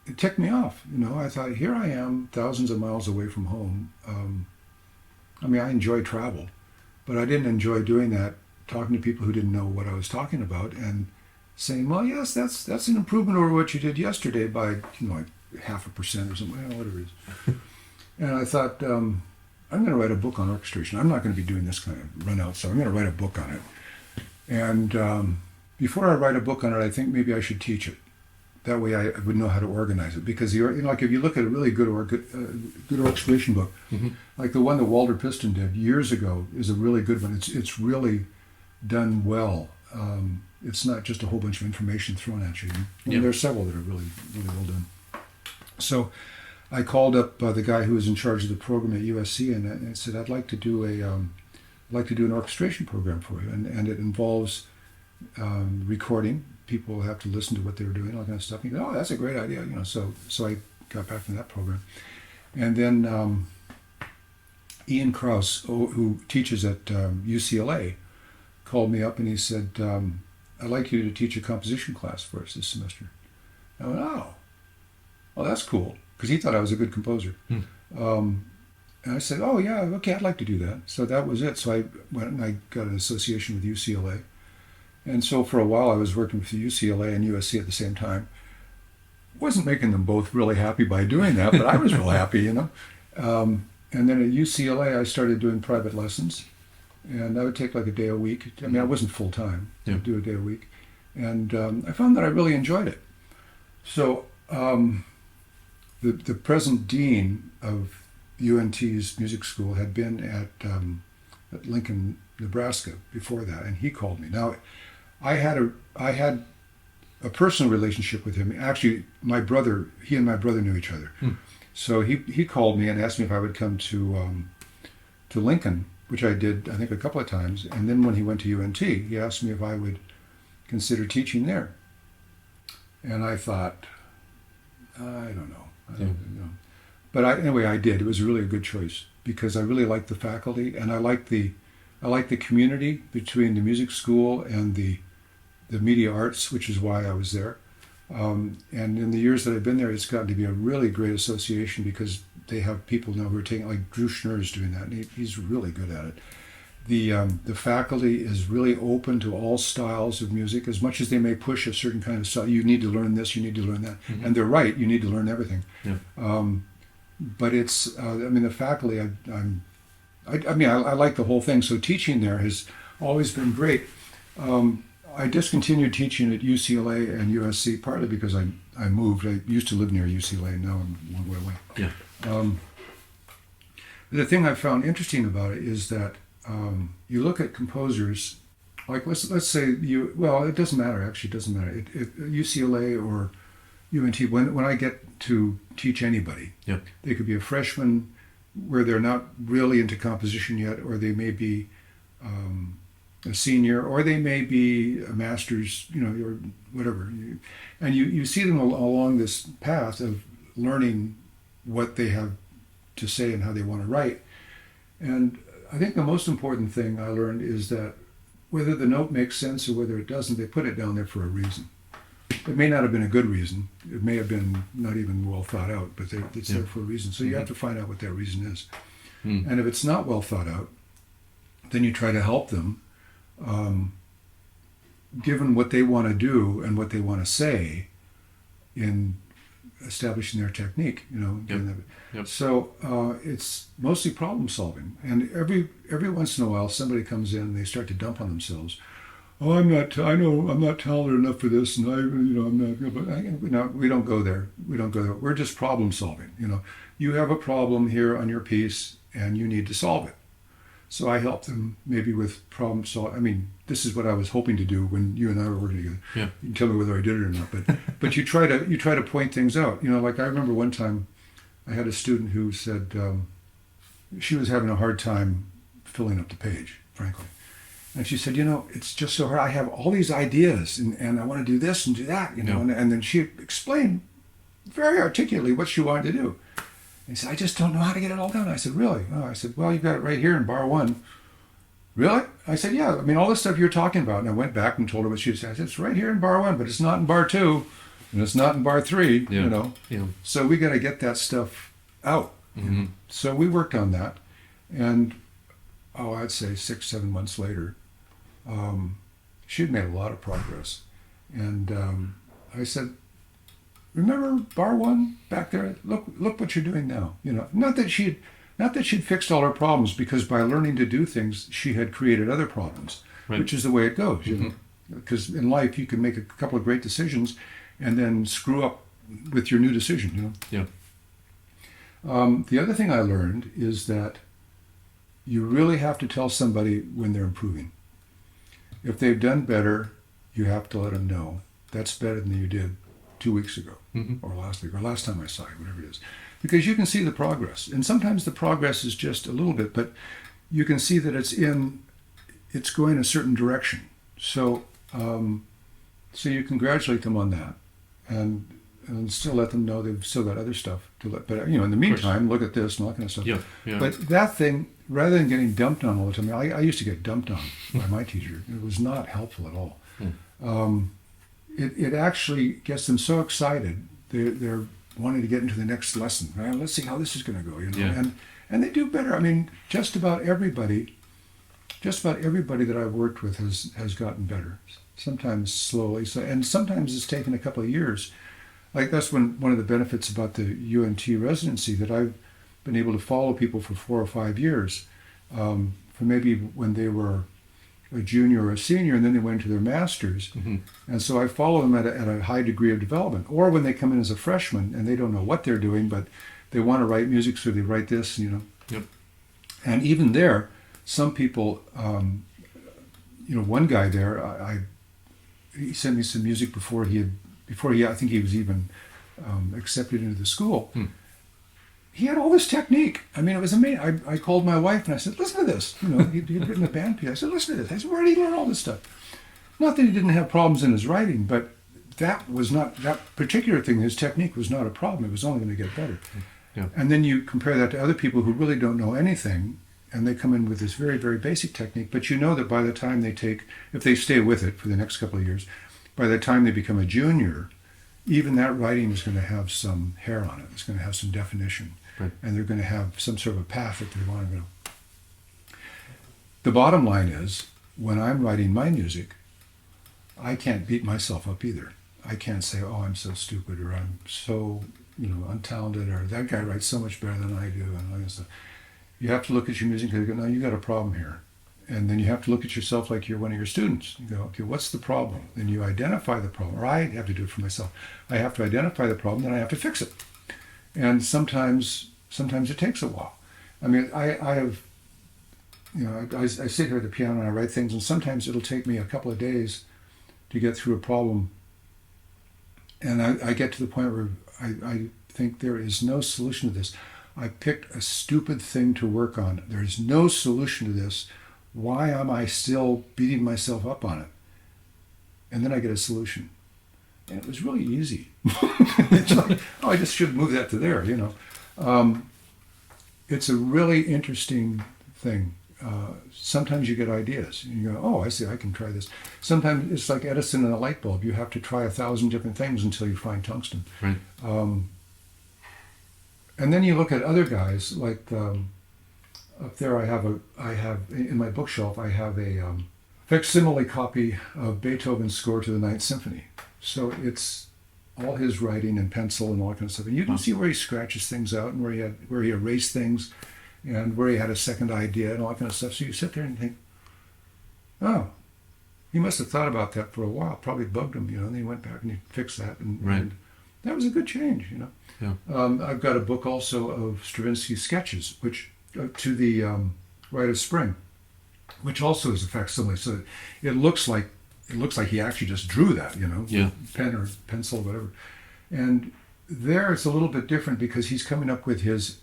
it ticked me off. I thought, here I am, thousands of miles away from home. I enjoy travel, but I didn't enjoy doing that, talking to people who didn't know what I was talking about and saying, well, yes, that's an improvement over what you did yesterday by, like 0.5% or something, whatever it is. And I thought, I'm going to write a book on orchestration. I'm not going to be doing this kind of run out, so I'm going to write a book on it. And before I write a book on it, I think maybe I should teach it. That way I would know how to organize it. Because like if you look at a really good orchestration book, mm-hmm. like the one that Walter Piston did years ago is a really good one. It's really done well. It's not just a whole bunch of information thrown at you. There are several that are really, really well done. So I called up the guy who was in charge of the program at USC and I said, I'd like to do an orchestration program for you, and it involves recording. People have to listen to what they were doing, all that kind of stuff. And you go, oh, that's a great idea, So I got back from that program, and then Ian Krauss, who teaches at UCLA, called me up and he said, I'd like you to teach a composition class for us this semester. I went, oh, well, that's cool, because he thought I was a good composer. And I said, oh, yeah, okay, I'd like to do that. So that was it. So I went and I got an association with UCLA. And so for a while I was working with UCLA and USC at the same time. Wasn't making them both really happy by doing that, but I was real happy, And then at UCLA I started doing private lessons. And I would take like a day a week. I wasn't full time. Yeah. I'd do a day a week. And I found that I really enjoyed it. So the present dean of UNT's music school had been at Lincoln, Nebraska before that, and he called me. Now, I had a personal relationship with him. Actually, he and my brother knew each other. So he called me and asked me if I would come to Lincoln, which I did, I think, a couple of times. And then when he went to UNT, he asked me if I would consider teaching there. And I thought, I don't know. I don't know. But anyway, I did. It was really a good choice because I really liked the faculty, and I liked the community between the music school and the media arts, which is why I was there. And in the years that I've been there, it's gotten to be a really great association because they have people now who are taking, like Drew Schnurr is doing that, and he's really good at it. The faculty is really open to all styles of music, as much as they may push a certain kind of style. You need to learn this, you need to learn that. And they're right, you need to learn everything. Yeah. But it's, the faculty, I like the whole thing. So teaching there has always been great. I discontinued teaching at UCLA and USC partly because I moved. I used to live near UCLA, now I'm a long way away. Yeah. The thing I found interesting about it is that you look at composers, like let's say it doesn't matter, actually it doesn't matter. UCLA or UNT, when I get to teach anybody, they could be a freshman where they're not really into composition yet, or they may be a senior, or they may be a master's, or whatever. And you see them along this path of learning what they have to say and how they want to write. And I think the most important thing I learned is that whether the note makes sense or whether it doesn't, they put it down there for a reason. It may not have been a good reason. It may have been not even well thought out, but it's there for a reason. So you have to find out what that reason is. And if it's not well thought out, then you try to help them, given what they want to do and what they want to say, in establishing their technique. So it's mostly problem solving. And every once in a while, somebody comes in and they start to dump on themselves. Oh, I'm not talented enough for this, and I'm not. But we don't go there. We don't go there. We're just problem solving. You have a problem here on your piece, and you need to solve it. So I help them maybe with problem solving. This is what I was hoping to do when you and I were working together. Yeah. You can tell me whether I did it or not, but you try to point things out. Like I remember one time, I had a student who said she was having a hard time filling up the page, frankly. And she said, it's just so hard. I have all these ideas, and I want to do this and do that, And then she explained very articulately what she wanted to do. And he said, I just don't know how to get it all done. I said, really? Oh, I said, well, you've got it right here in bar 1. Really? I said, yeah. All the stuff you're talking about. And I went back and told her what she said. I said, it's right here in bar 1, but it's not in bar 2, and it's not in bar 3, Yeah. So we got to get that stuff out. So we worked on that. And, I'd say 6-7 months later, she'd made a lot of progress. And I said, remember bar 1 back there? Look what you're doing now. Not that she'd fixed all her problems, because by learning to do things, she had created other problems, right. Which is the way it goes. Because in life you can make a couple of great decisions and then screw up with your new decision. Yeah. The other thing I learned is that you really have to tell somebody when they're improving. If they've done better, you have to let them know that's better than you did 2 weeks ago, or last week, or last time I saw you, whatever it is. Because you can see the progress. And sometimes the progress is just a little bit, but you can see that it's going a certain direction. So you congratulate them on that, and still let them know they've still got other stuff to let. But in the meantime, look at this and all that kind of stuff. Yeah. But that thing, rather than getting dumped on all the time, I used to get dumped on by my teacher. It was not helpful at all. It actually gets them so excited. They're wanting to get into the next lesson. Right? Let's see how this is going to go. Yeah. And they do better. Just about everybody that I've worked with has gotten better. Sometimes slowly, and sometimes it's taken a couple of years. Like that's one of the benefits about the UNT residency, that I've been able to follow people for 4 or 5 years, from maybe when they were a junior or a senior, and then they went to their master's. And so I follow them at a high degree of development. Or when they come in as a freshman and they don't know what they're doing, but they want to write music, so they write this, Yep. And even there, some people, one guy there, he sent me some music before I think he was even accepted into the school. He had all this technique. I mean, it was amazing. I called my wife and I said, listen to this. You know, he'd written a band piece. I said, listen to this. I said, where did he learn all this stuff? Not that he didn't have problems in his writing, but that particular thing, his technique was not a problem. It was only going to get better. Yeah. And then you compare that to other people who really don't know anything, and they come in with this very, very basic technique, but you know that by the time if they stay with it for the next couple of years, by the time they become a junior, even that writing is going to have some hair on it. It's going to have some definition. Right. And they're going to have some sort of a path that they want to go. The bottom line is, when I'm writing my music, I can't beat myself up either. I can't say, oh, I'm so stupid, or I'm so, untalented, or that guy writes so much better than I do, and all that stuff. You have to look at your music and go, no, you got a problem here. And then you have to look at yourself like you're one of your students. You go, okay, what's the problem? Then you identify the problem, or I have to do it for myself. I have to identify the problem, then I have to fix it. And sometimes it takes a while. I mean, I sit here at the piano and I write things, and sometimes it'll take me a couple of days to get through a problem. And I get to the point where I think there is no solution to this. I picked a stupid thing to work on. There is no solution to this. Why am I still beating myself up on it? And then I get a solution. And it was really easy. It's like, oh, I just should move that to there, It's a really interesting thing. Sometimes you get ideas. And you go, oh, I see, I can try this. Sometimes it's like Edison and a light bulb. You have to try 1,000 different things until you find tungsten. Right. And then you look at other guys, like up there I have in my bookshelf, I have a facsimile copy of Beethoven's score to the Ninth Symphony. So it's all his writing in pencil and all that kind of stuff. And you can see where he scratches things out and where he erased things and where he had a second idea and all that kind of stuff. So you sit there and think, oh, he must have thought about that for a while. Probably bugged him, and then he went back and he fixed that. And that was a good change, Yeah. I've got a book also of Stravinsky's sketches, which to the Rite of Spring, which also is a facsimile. So it looks like he actually just drew that, pen or pencil or whatever. And there it's a little bit different because he's coming up with his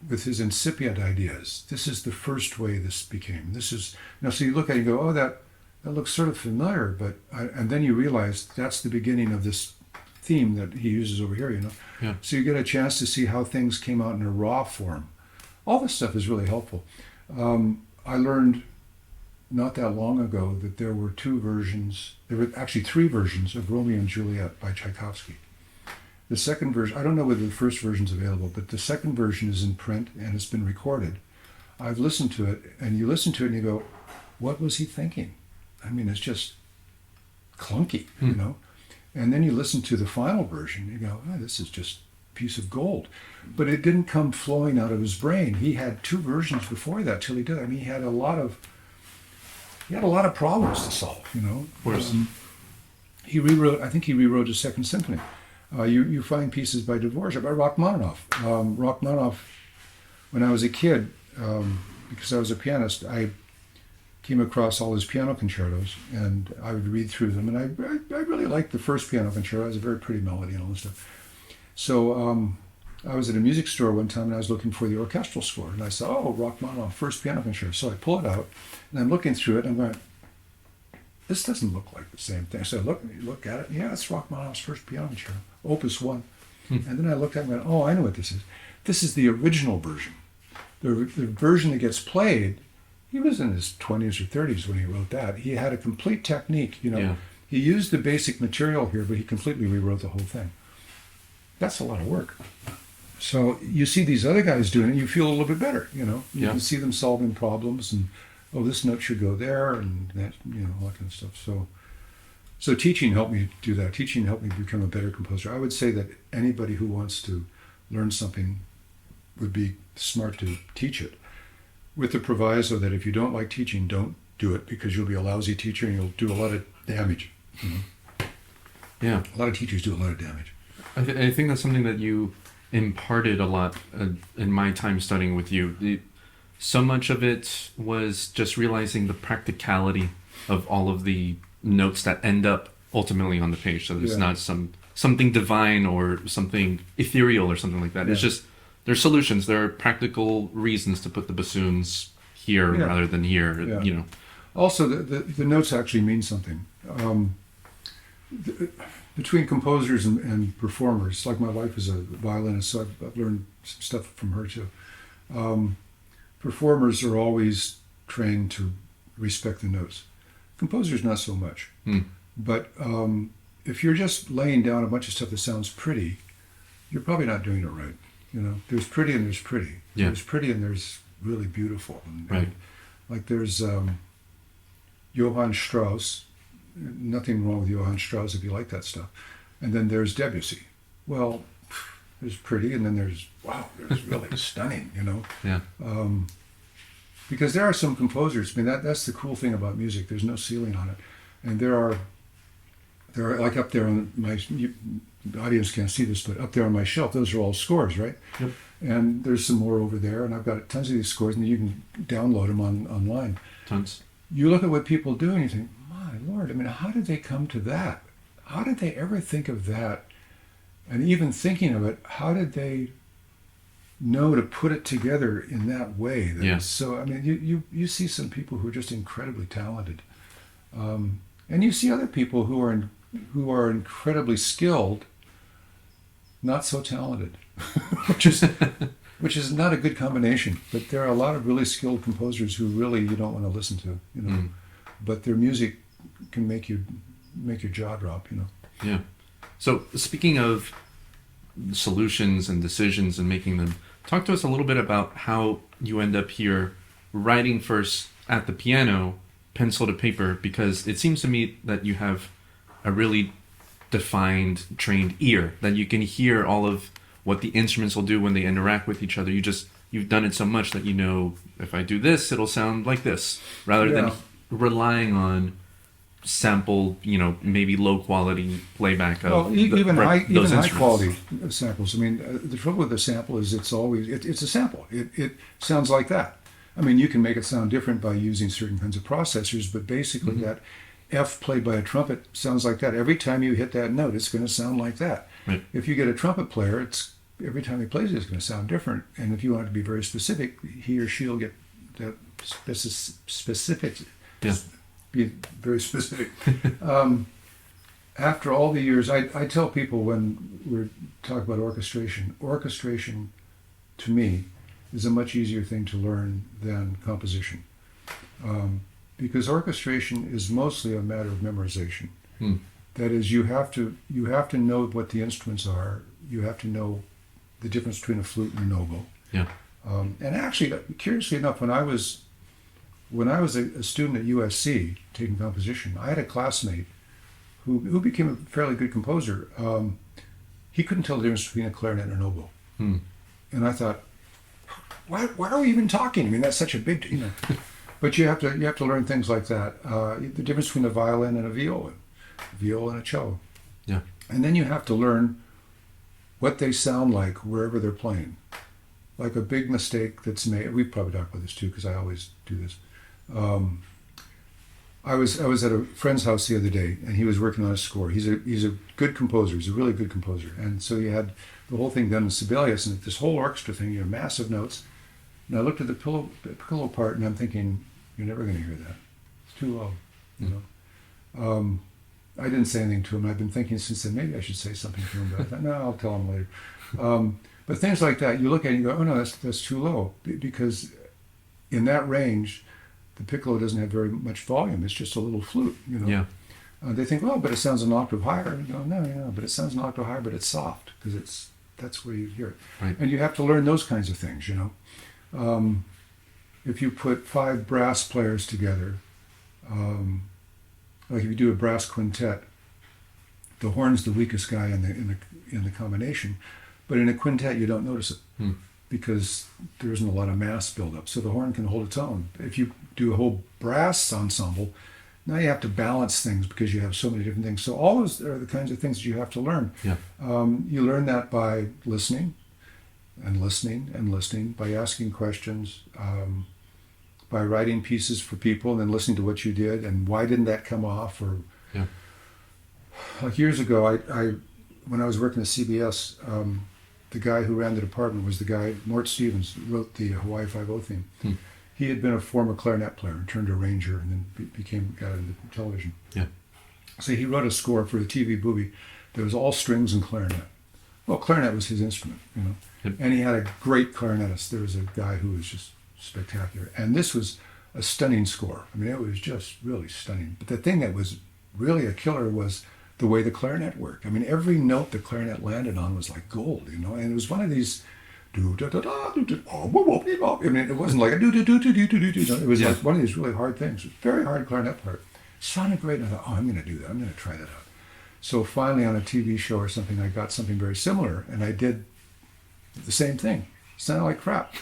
incipient ideas. This is the first way this became. So you look at it and go, oh, that looks sort of familiar, and then you realize that's the beginning of this theme that he uses over here, Yeah. So you get a chance to see how things came out in a raw form. All this stuff is really helpful. I learned not that long ago that there were actually three versions of Romeo and Juliet by Tchaikovsky. The second version, I don't know whether the first version's available, but the second version is in print and it's been recorded. I've listened to it, and you listen to it and you go, what was he thinking? I mean, it's just clunky, And then you listen to the final version, you go, oh, this is just a piece of gold. But it didn't come flowing out of his brain. He had two versions before that till he did. I mean, he had a lot of problems to solve, Of course. I think he rewrote his Second Symphony. You find pieces by Dvorak, by Rachmaninoff. Rachmaninoff, when I was a kid, because I was a pianist, I came across all his piano concertos, and I would read through them, and I really liked the first piano concerto. It was a very pretty melody and all this stuff. So I was at a music store one time, and I was looking for the orchestral score, and I saw, oh, Rachmaninoff, first piano concerto. So I pull it out, and I'm looking through it, and I'm going, this doesn't look like the same thing. So I look at it, yeah, it's Rachmaninoff's first piano concerto, Opus 1. And then I looked at it and went, oh, I know what this is. This is the original version. The version that gets played, he was in his 20s or 30s when he wrote that. He had a complete technique, Yeah. He used the basic material here, but he completely rewrote the whole thing. That's a lot of work. So you see these other guys doing it, you feel a little bit better, You can see them solving problems, and, oh, this note should go there, and that, all that kind of stuff. So teaching helped me do that. Teaching helped me become a better composer. I would say that anybody who wants to learn something would be smart to teach it, with the proviso that if you don't like teaching, don't do it, because you'll be a lousy teacher and you'll do a lot of damage. Yeah. A lot of teachers do a lot of damage. I think that's something that you imparted a lot in my time studying with you. So much of it was just realizing the practicality of all of the notes that end up ultimately on the page. So there's not something divine or something ethereal or something like that. It's just there's solutions. There are practical reasons to put the bassoons here rather than here. You know. Also, the notes actually mean something. Between composers and performers, like my wife is a violinist, so I've learned some stuff from her too. Performers are always trained to respect the notes. Composers not so much. But if you're just laying down a bunch of stuff that sounds pretty, you're probably not doing it right. You know, there's pretty and there's pretty. Yeah. There's pretty and there's really beautiful. Right. Like there's Johann Strauss. Nothing wrong with Johann Strauss if you like that stuff. And then there's Debussy. Well, there's pretty, and then there's really stunning. You know. Yeah. Because there are some composers. I mean, that's the cool thing about music. There's no ceiling on it, and there are like up there on the audience can't see this, but up there on my shelf, those are all scores, right? Yep. And there's some more over there, and I've got tons of these scores, and you can download them online. Tons. You look at what people do, and you think, my Lord, I mean, how did they come to that? How did they ever think of that? And even thinking of it, how did they know to put it together in that way? So, I mean, you see some people who are just incredibly talented. And you see other people who are incredibly skilled, not so talented, which is not a good combination. But there are a lot of really skilled composers who really you don't want to listen to, you know. But their music can make your jaw drop, you know. Yeah. So speaking of solutions and decisions and making them, talk to us a little bit about how you end up here writing first at the piano, pencil to paper, because it seems to me that you have a really defined, trained ear, that you can hear all of what the instruments will do when they interact with each other. You've done it so much that you know, if I do this, it'll sound like this, rather than relying on sample, you know, maybe low quality playback of even high instruments. quality samples. I mean, the trouble with the sample is it's a sample. It sounds like that. I mean, you can make it sound different by using certain kinds of processors, but basically that F played by a trumpet sounds like that. Every time you hit that note, it's going to sound like that. Right. If you get a trumpet player, every time he plays it, it's going to sound different. And if you want it to be very specific, he or she'll get that specific. Yeah. Be very specific. After all the years, I tell people when we're talking about orchestration to me is a much easier thing to learn than composition. Because orchestration is mostly a matter of memorization. That is, you have to know what the instruments are. You have to know the difference between a flute and an oboe. Yeah. And actually, curiously enough, when I was a student at USC taking composition, I had a classmate who became a fairly good composer. He couldn't tell the difference between a clarinet and an oboe. And I thought, why are we even talking? I mean, that's such a big, you know. But you have to learn things like that. The difference between a violin and a viola and a cello. Yeah. And then you have to learn what they sound like wherever they're playing. Like a big mistake that's made. We've probably talked about this too, because I always do this. I was at a friend's house the other day, and he was working on a score. He's a good composer. He's a really good composer, and so he had the whole thing done in Sibelius, and this whole orchestra thing, you know, massive notes. And I looked at the piccolo part, and I'm thinking, you're never going to hear that. It's too low, you know. I didn't say anything to him. I've been thinking since then, maybe I should say something to him, but I thought, no, I'll tell him later. But things like that, you look at it and you go, oh no, that's too low, because in that range, the piccolo doesn't have very much volume. It's just a little flute, you know. Yeah. They think, well, but it sounds an octave higher. And you go, no, but it sounds an octave higher, but it's soft, because that's where you hear it. Right. And you have to learn those kinds of things, you know. If you put 5 brass players together, like if you do a brass quintet, the horn's the weakest guy in the combination, but in a quintet you don't notice it because there isn't a lot of mass buildup, so the horn can hold its own. If you do a whole brass ensemble, now you have to balance things because you have so many different things. So all those are the kinds of things that you have to learn. Yeah. You learn that by listening and listening and listening, by asking questions, by writing pieces for people and then listening to what you did and why didn't that come off, or Yeah. Like years ago, I when I was working at CBS, the guy who ran the department was the guy, Mort Stevens, who wrote the Hawaii Five-O theme. He had been a former clarinet player and turned arranger and then got into television. Yeah. So he wrote a score for the TV movie that was all strings and clarinet. Well, clarinet was his instrument, you know. Yep. And he had a great clarinetist. There was a guy who was just spectacular. And this was a stunning score. I mean, it was just really stunning. But the thing that was really a killer was the way the clarinet worked. I mean, every note the clarinet landed on was like gold, you know. And it was one of these do da da da do da. I mean, it wasn't like a do do do do do do do. It was like one of these really hard things. It was a very hard clarinet part. It sounded great. And I thought, oh, I'm going to do that. I'm going to try that out. So finally, on a TV show or something, I got something very similar, and I did the same thing. It sounded like crap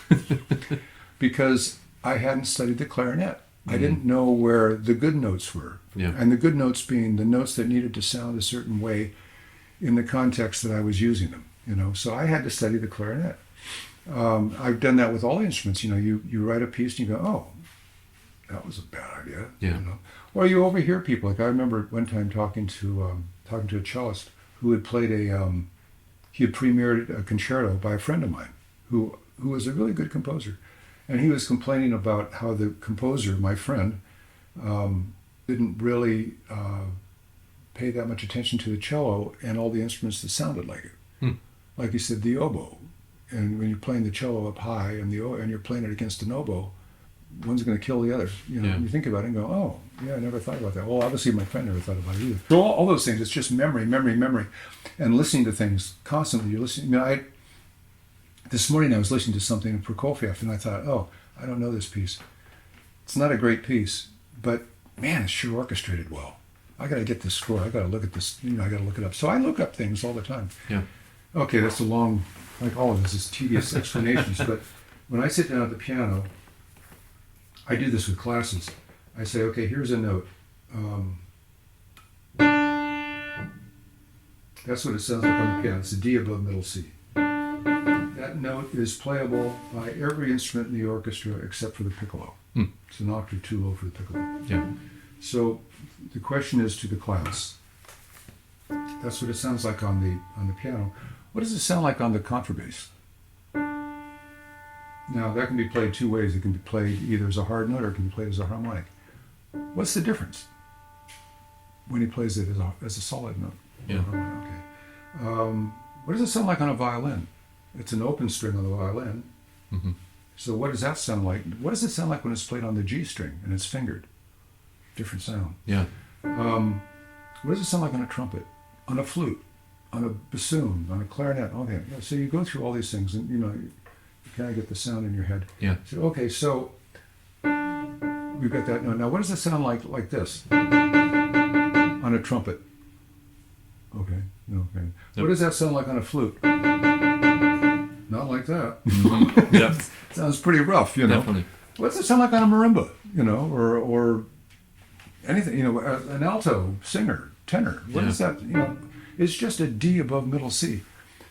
because I hadn't studied the clarinet. I didn't know where the good notes were, and the good notes being the notes that needed to sound a certain way in the context that I was using them. You know, so I had to study the clarinet. I've done that with all the instruments. You know, you write a piece and you go, oh, that was a bad idea. Yeah. You know? Or you overhear people. Like I remember one time talking to a cellist who had played he had premiered a concerto by a friend of mine who was a really good composer. And he was complaining about how the composer, my friend, didn't really pay that much attention to the cello and all the instruments that sounded like it. Like he said, the oboe. And when you're playing the cello up high and you're playing it against an oboe, one's going to kill the other. You know, you think about it and go, oh, yeah, I never thought about that. Well, obviously my friend never thought about it either. So all those things, it's just memory, and listening to things constantly. You're listening. I mean, this morning I was listening to something in Prokofiev, and I thought, oh, I don't know this piece. It's not a great piece, but man, it's sure orchestrated well. I got to get this score. I got to look at this. You know, I got to look it up. So I look up things all the time. Yeah. Okay, that's a long, like all of this is tedious explanations, but when I sit down at the piano, I do this with classes. I say, okay, here's a note. That's what it sounds like on the piano. It's a D above middle C. That note is playable by every instrument in the orchestra except for the piccolo. It's an octave too low for the piccolo. Yeah. So the question is to the class. That's what it sounds like on the piano. What does it sound like on the contrabass? Now, that can be played two ways. It can be played either as a hard note or it can be played as a harmonic. What's the difference when he plays it as a solid note? Yeah. Okay. What does it sound like on a violin? It's an open string on the violin. Mm-hmm. So what does that sound like? What does it sound like when it's played on the G string and it's fingered? Different sound. Yeah. What does it sound like on a trumpet? On a flute? On a bassoon? On a clarinet? Okay. So you go through all these things and, you know, you kind of get the sound in your head. Yeah. So, okay, so we've got that. Now, what does it sound like this? On a trumpet. Okay. Okay. What does that sound like on a flute? Not like that. Mm-hmm. Yeah. Sounds pretty rough, you know. Definitely. What does it sound like on a marimba? You know, or anything, you know, an alto, singer, tenor. What is that? You know, it's just a D above middle C.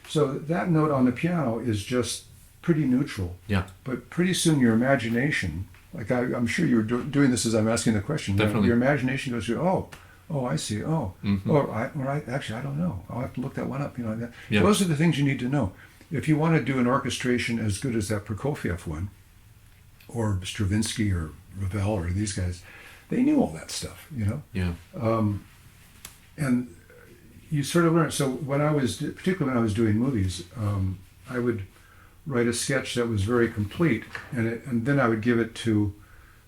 So that note on the piano is just pretty neutral. Yeah. But pretty soon your imagination, like I'm sure you're doing this as I'm asking the question. Definitely. Your imagination goes through, oh, I see. Oh, mm-hmm. Actually, I don't know. I'll have to look that one up. You know, Yeah. Those are the things you need to know. If you want to do an orchestration as good as that Prokofiev one, or Stravinsky or Ravel or these guys, they knew all that stuff, you know? Yeah. And you sort of learn. So particularly when I was doing movies, I would write a sketch that was very complete, and then I would give it to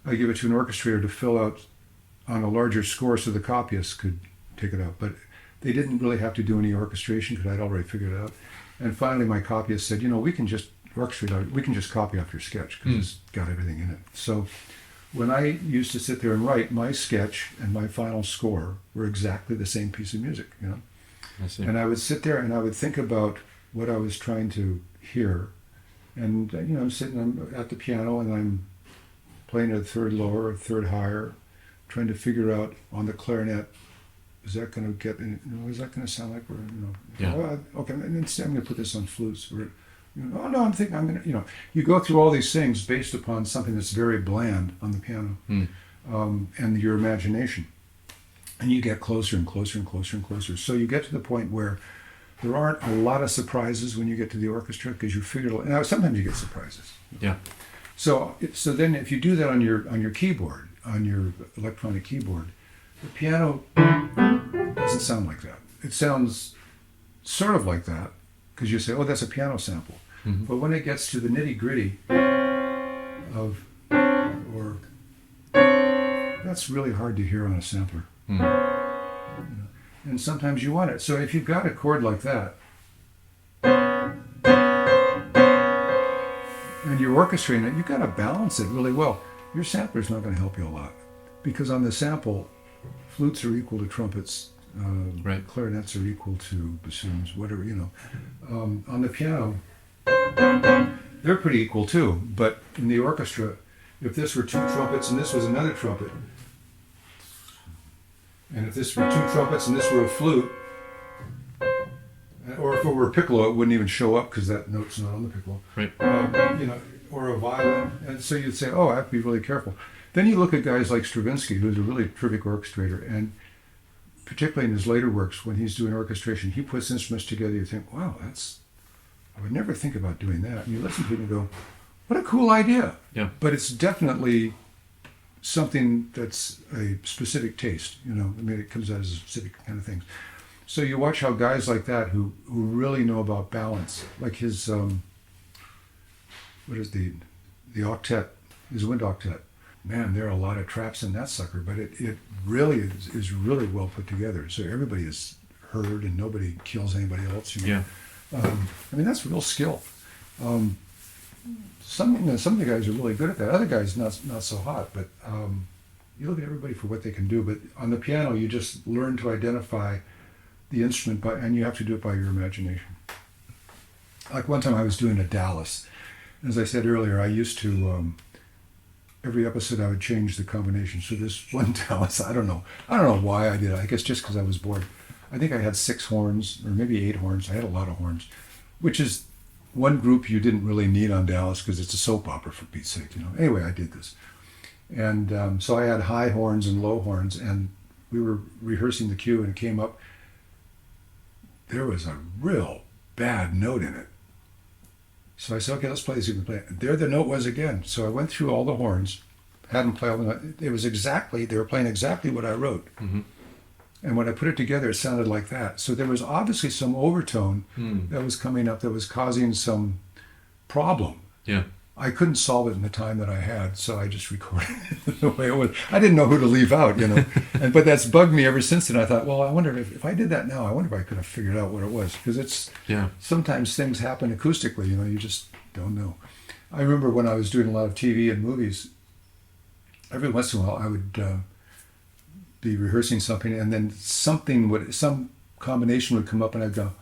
an orchestrator to fill out on a larger score so the copyist could take it out. But they didn't really have to do any orchestration because I'd already figured it out. And finally, my copyist said, you know, we can just orchestrate out, we can just copy off your sketch because it's got everything in it. So when I used to sit there and write, my sketch and my final score were exactly the same piece of music, you know. I see. And I would sit there and I would think about what I was trying to hear. And, you know, I'm sitting at the piano and I'm playing a third lower, a third higher, trying to figure out on the clarinet, is that going to get, you know, is that going to sound like we're, you know, Yeah. okay, and instead I'm going to put this on flutes. Or, you know, oh no, I'm thinking I'm going to, you know, you go through all these things based upon something that's very bland on the piano, and your imagination. and you get closer and closer and closer and closer. So you get to the point where there aren't a lot of surprises when you get to the orchestra because you figure it. Now sometimes you get surprises. Yeah. So then if you do that on your keyboard, on your electronic keyboard, the piano doesn't sound like that. It sounds sort of like that because you say, oh, that's a piano sample. Mm-hmm. But when it gets to the nitty gritty of, or that's really hard to hear on a sampler. Mm. You know? And sometimes you want it. So if you've got a chord like that, and you're orchestrating it, you've got to balance it really well. Your sampler's not going to help you a lot because on the sample, flutes are equal to trumpets, Right. clarinets are equal to bassoons, whatever, you know. On the piano, they're pretty equal too, but in the orchestra, if this were two trumpets and this was another trumpet, and if this were two trumpets and this were a flute, or if it were a piccolo, it wouldn't even show up because that note's not on the piccolo. Right. You know, or a violin, and so you'd say, oh, I have to be really careful. Then you look at guys like Stravinsky, who's a really terrific orchestrator, and particularly in his later works, when he's doing orchestration, he puts instruments together, you think, wow, I would never think about doing that. And you listen to it and go, what a cool idea. Yeah. But it's definitely something that's a specific taste, you know. I mean, it comes out as a specific kind of thing. So you watch how guys like that who really know about balance, like his, what is the octet, his wind octet. Man, there are a lot of traps in that sucker, but it really is really well put together. So everybody is heard and nobody kills anybody else. You know? Yeah. I mean, that's real skill. Some of the guys are really good at that. Other guys not so hot, but you look at everybody for what they can do. But on the piano, you just learn to identify the instrument and you have to do it by your imagination. Like one time I was doing a Dallas. As I said earlier, I used to every episode I would change the combination. So this one Dallas, I don't know why I did it. I guess just because I was bored. I think I had 6 horns or maybe 8 horns. I had a lot of horns, which is one group you didn't really need on Dallas because it's a soap opera, for Pete's sake, you know. Anyway, I did this, and so I had high horns and low horns, and we were rehearsing the cue, and it came up. There was a real bad note in it. So I said, okay, let's play this. You can play it. And there the note was again. So I went through all the horns, had them play all the notes. It was they were playing exactly what I wrote. Mm-hmm. And when I put it together, it sounded like that. So there was obviously some overtone that was coming up that was causing some problem. Yeah. I couldn't solve it in the time that I had, so I just recorded it the way it was. I didn't know who to leave out, you know. But that's bugged me ever since then. I thought, well, I wonder if I did that now, I wonder if I could have figured out what it was. Because sometimes things happen acoustically, you know, you just don't know. I remember when I was doing a lot of TV and movies, every once in a while I would be rehearsing something, and then some combination would come up, and I'd go,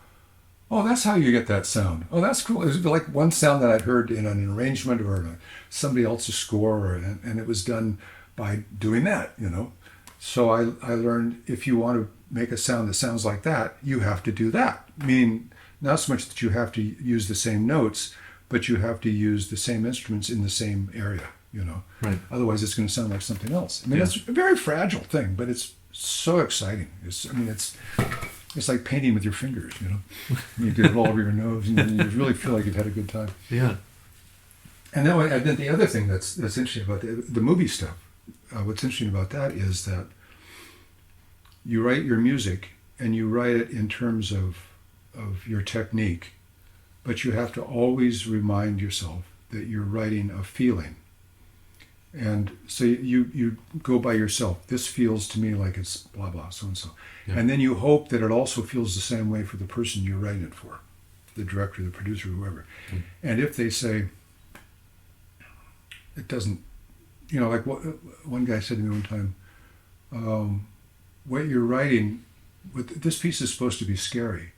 oh, that's how you get that sound. Oh, that's cool. It was like one sound that I'd heard in an arrangement or somebody else's score, and it was done by doing that, you know. So I learned if you want to make a sound that sounds like that, you have to do that. Meaning not so much that you have to use the same notes, but you have to use the same instruments in the same area, you know. Right. Otherwise, it's going to sound like something else. I mean, it's a very fragile thing, but it's so exciting. It's like painting with your fingers, you know. You get it all over your nose, and you really feel like you've had a good time. Yeah. And then the other thing that's interesting about the movie stuff, what's interesting about that is that you write your music, and you write it in terms of your technique, but you have to always remind yourself that you're writing a feeling. And so you go by yourself. This feels to me like it's blah, blah, so-and-so. Yeah. And then you hope that it also feels the same way for the person you're writing it for, the director, the producer, whoever. Mm. And if they say, it doesn't, you know, like what one guy said to me one time, what you're writing, this piece is supposed to be scary.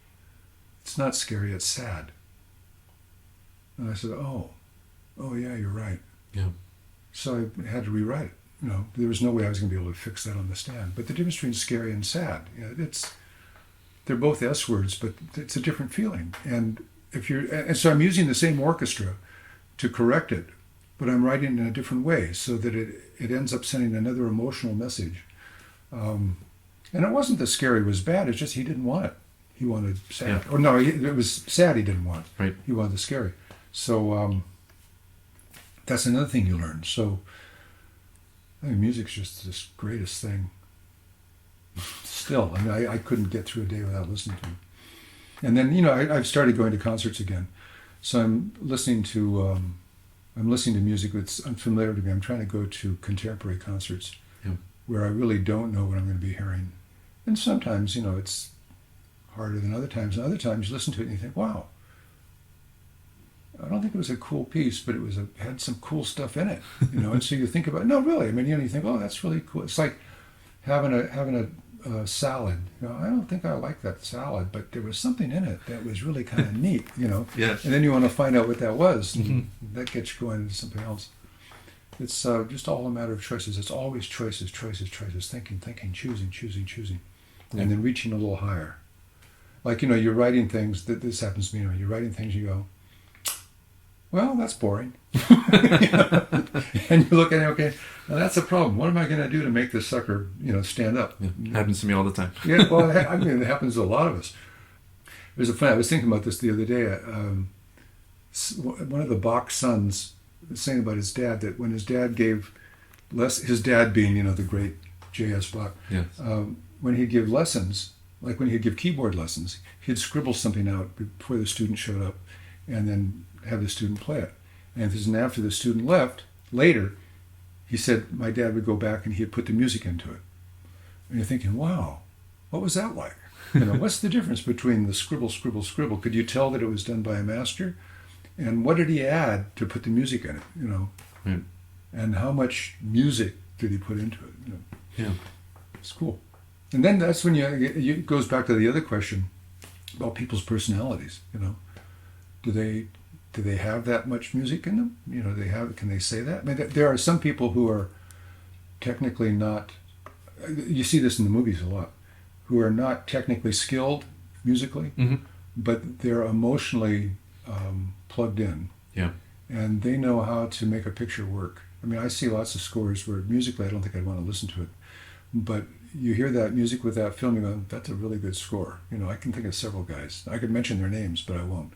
It's not scary, it's sad. And I said, oh yeah, you're right. Yeah. So I had to rewrite it. You know, there was no way I was going to be able to fix that on the stand. But the difference between scary and sad, you know, they're both S words, but it's a different feeling. And so I'm using the same orchestra to correct it, but I'm writing it in a different way so that it ends up sending another emotional message. And it wasn't that scary was bad, it's just he didn't want it. He wanted sad. Yeah. Or no, it was sad he didn't want it. Right. He wanted the scary. So that's another thing you learn. So I mean, music's just this greatest thing. Still, I mean, I couldn't get through a day without listening to it. And then, I've started going to concerts again. So I'm listening to music that's unfamiliar to me. I'm trying to go to contemporary concerts where I really don't know what I'm going to be hearing. And sometimes, it's harder than other times. And other times you listen to it and you think, wow, I don't think it was a cool piece, but it had some cool stuff in it. And so you think about, no, really. I mean, you think, oh, that's really cool. It's like having a salad. I don't think I like that salad, but there was something in it that was really kind of neat, Yes. And then you want to find out what that was, and that gets you going into something else. It's just all a matter of choices. It's always choices, thinking, choosing, and then reaching a little higher. Like, you're writing things, this happens to me, you're writing things, you go, well, that's boring. And you look at it, okay, now that's a problem. What am I going to do to make this sucker, stand up? Yeah. Happens to me all the time. Yeah, well, I mean, it happens to a lot of us. I was thinking about this the other day. One of the Bach sons was saying about his dad that when his dad gave his dad being, the great J.S. Bach, Yes. When he'd give lessons, like when he'd give keyboard lessons, he'd scribble something out before the student showed up and then have the student play it. And after the student left, later, he said my dad would go back and he'd put the music into it. And you're thinking, wow, what was that like? What's the difference between the scribble? Could you tell that it was done by a master? And what did he add to put the music in it, Right. And how much music did he put into it? Yeah. It's cool. And then that's when it goes back to the other question about people's personalities, Do they have that much music in them? Can they say that? I mean, there are some people who are technically not, you see this in the movies a lot, who are not technically skilled musically, but they're emotionally plugged in. Yeah. And they know how to make a picture work. I mean, I see lots of scores where musically I don't think I'd want to listen to it. But you hear that music with that film, you go, that's a really good score. I can think of several guys. I could mention their names, but I won't.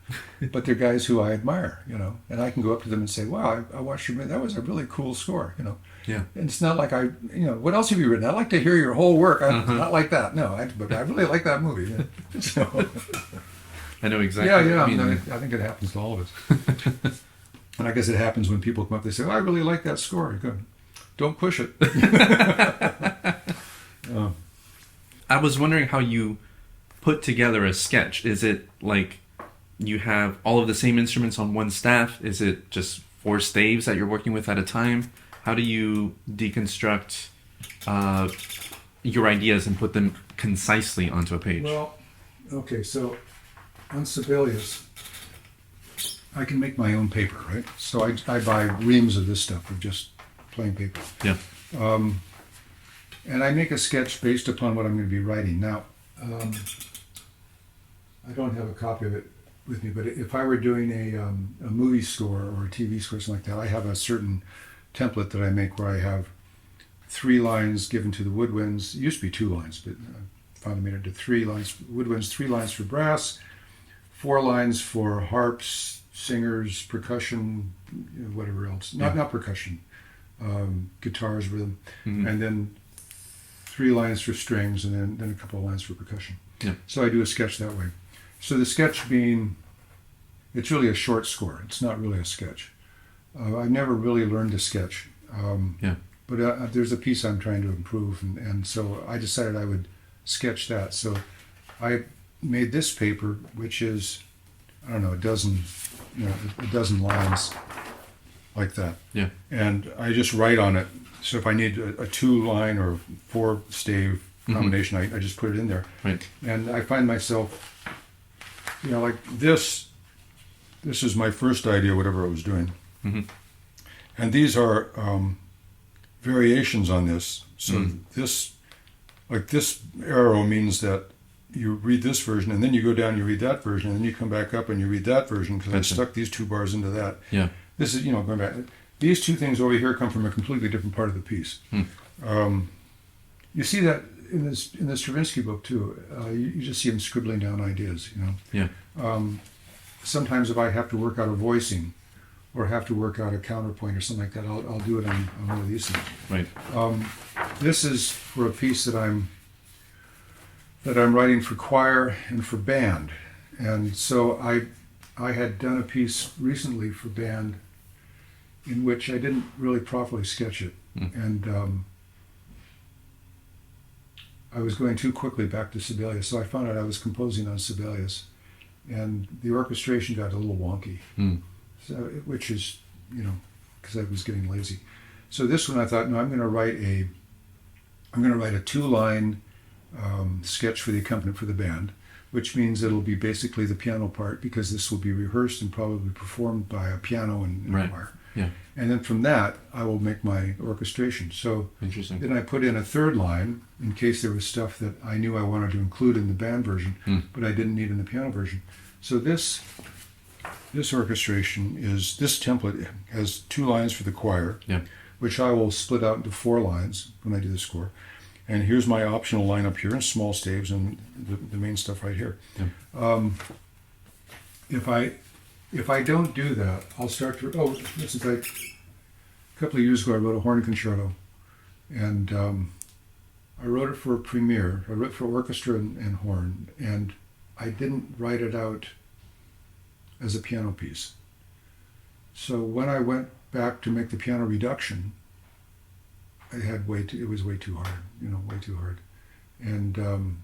But they're guys who I admire, and I can go up to them and say, wow, I watched your movie. That was a really cool score, Yeah. And it's not like what else have you written? I'd like to hear your whole work. Not like that. No, but I really like that movie. So, I know exactly yeah. what you mean. I think it happens to all of us. And I guess it happens when people come up, they say, oh, I really like that score. You go, don't push it. I was wondering how you put together a sketch. Is it like you have all of the same instruments on one staff? Is it just 4 staves that you're working with at a time? How do you deconstruct your ideas and put them concisely onto a page? Well, okay, so on Sibelius, I can make my own paper, right? So I buy reams of this stuff, of just plain paper. Yeah. And I make a sketch based upon what I'm going to be writing. Now, I don't have a copy of it with me, but if I were doing a movie score or a TV score, something like that, I have a certain template that I make where I have 3 lines given to the woodwinds. It used to be 2 lines, but I finally made it to 3 lines for woodwinds, 3 lines for brass, 4 lines for harps, singers, percussion, whatever else. Not percussion, guitars, rhythm, and then 3 lines for strings, and then a couple of lines for percussion. Yeah. So I do a sketch that way. So the sketch being, it's really a short score. It's not really a sketch. I've never really learned to sketch. But there's a piece I'm trying to improve, and so I decided I would sketch that. So I made this paper, which is, I don't know, a dozen lines like that. Yeah. And I just write on it. So if I need a 2-line or 4-stave combination, I just put it in there. Right. And I find myself, like this is my first idea, whatever I was doing. And these are variations on this. So this arrow means that you read this version, and then you go down and you read that version, and then you come back up and you read that version, because I stuck these 2 bars into that. Yeah. This is, going back. These 2 things over here come from a completely different part of the piece. You see that in this Stravinsky book too, you just see him scribbling down ideas. Yeah. Sometimes if I have to work out a voicing, or have to work out a counterpoint or something like that, I'll do it on one of these things. Right. This is for a piece that I'm writing for choir and for band, and so I had done a piece recently for band in which I didn't really properly sketch it, and I was going too quickly back to Sibelius, so I found out I was composing on Sibelius, and the orchestration got a little wonky. So, which is, because I was getting lazy. So this one I thought, no, I'm going to write a 2-line sketch for the accompaniment for the band, which means it'll be basically the piano part, because this will be rehearsed and probably performed by a piano and Right. choir. Yeah. And then from that, I will make my orchestration. So Interesting. then I put in a 3rd line in case there was stuff that I knew I wanted to include in the band version, but I didn't need in the piano version. So this orchestration this template has 2 lines for the choir, Yeah. which I will split out into 4 lines when I do the score. And here's my optional line up here in small staves and the main stuff right here. Yeah. If I don't do that, I'll start to, this is like a couple of years ago I wrote a horn concerto, and I wrote it for a premiere. I wrote it for orchestra and horn, and I didn't write it out as a piano piece. So when I went back to make the piano reduction, it was way too hard, way too hard. And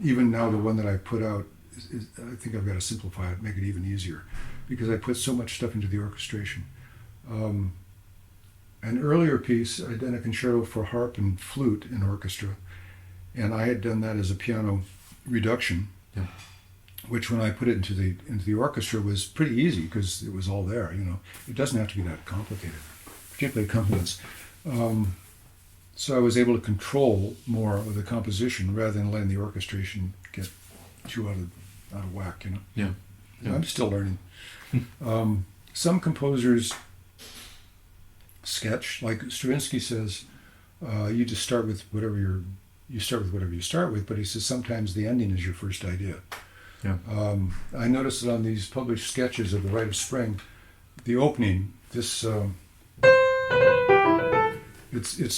even now the one that I put out, I think I've got to simplify it, make it even easier, because I put so much stuff into the orchestration. An earlier piece, I'd done a concerto for harp and flute in orchestra, and I had done that as a piano reduction. Yeah. Which when I put it into the orchestra was pretty easy because it was all there. It doesn't have to be that complicated, particularly accompaniments. So I was able to control more of the composition rather than letting the orchestration get too out of whack. Yeah. I'm still learning. Some composers sketch, like Stravinsky says, you just start with whatever you start with. But he says sometimes the ending is your first idea. Yeah. I noticed that on these published sketches of The Rite of Spring, the opening, it's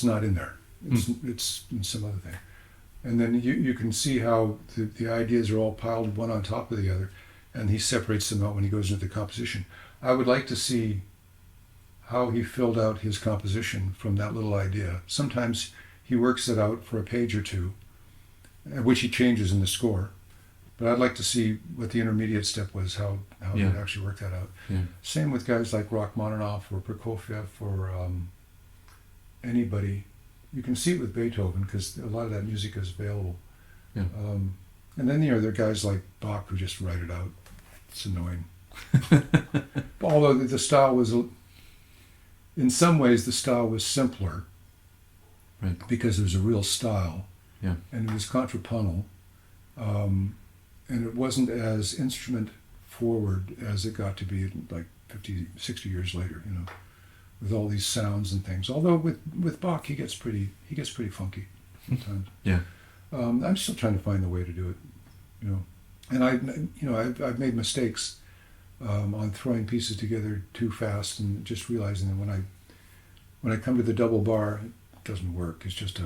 not in there. It's in some other thing. And then you can see how the ideas are all piled one on top of the other, and he separates them out when he goes into the composition. I would like to see how he filled out his composition from that little idea. Sometimes he works it out for a page or two, which he changes in the score. But I'd like to see what the intermediate step was, how he actually worked that out. Yeah. Same with guys like Rachmaninoff or Prokofiev or anybody. You can see it with Beethoven because a lot of that music is available. Yeah. And then there are guys like Bach who just write it out. It's annoying. Although the style was, in some ways, the style was simpler. Right. Because there's a real style. Yeah. And it was contrapuntal. And it wasn't as instrument forward as it got to be like 50, 60 years later, with all these sounds and things. Although with Bach, he gets pretty funky sometimes. Yeah. I'm still trying to find the way to do it, And I've made mistakes on throwing pieces together too fast and just realizing that when I come to the double bar, it doesn't work. It's just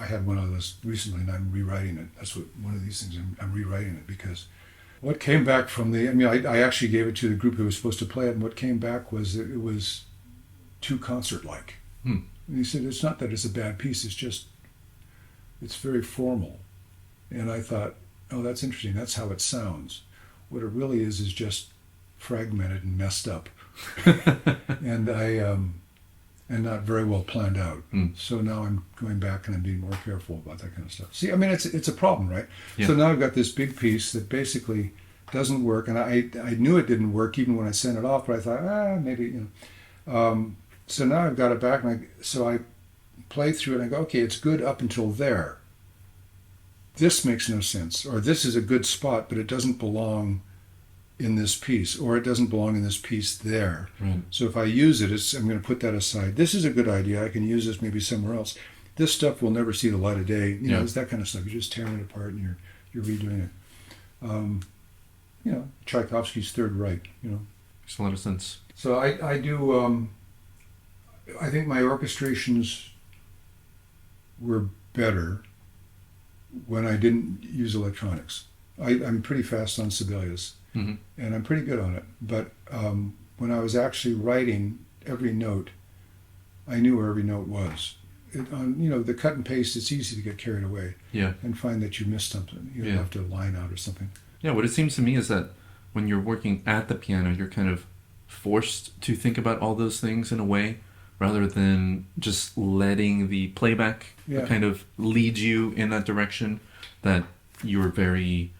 I had one of those recently, and I'm rewriting it. That's what one of these things. I'm rewriting it because what came back from I actually gave it to the group who was supposed to play it, and what came back was that it was too concert-like. And he said, it's not that it's a bad piece, it's very formal. And I thought, oh, that's interesting. That's how it sounds. What it really is just fragmented and messed up. And not very well planned out. So now I'm going back and I'm being more careful about that kind of stuff. See, it's a problem, right? Yeah. So now I've got this big piece that basically doesn't work, and I knew it didn't work even when I sent it off, but I thought, maybe, So now I've got it back, and I play through it and I go, okay, it's good up until there. This makes no sense, or this is a good spot, but it doesn't belong in this piece, or it doesn't belong in this piece there. Right. So if I use it, I'm going to put that aside. This is a good idea. I can use this maybe somewhere else. This stuff will never see the light of day. You know, Yeah. it's that kind of stuff. You're just tearing it apart and you're redoing it. You know, Tchaikovsky's Third Reich. You know, Makes a lot of sense. so I do. I think my orchestrations were better when I didn't use electronics. I'm pretty fast on Sibelius, Mm-hmm. and I'm pretty good on it. But when I was actually writing every note, I knew where every note was. On the cut and paste, it's easy to get carried away Yeah. and find that you missed something. You Yeah. left a line out or something. Yeah, what it seems to me is that when you're working at the piano, you're kind of forced to think about all those things in a way, rather than just letting the playback Yeah. kind of lead you in that direction. That you're very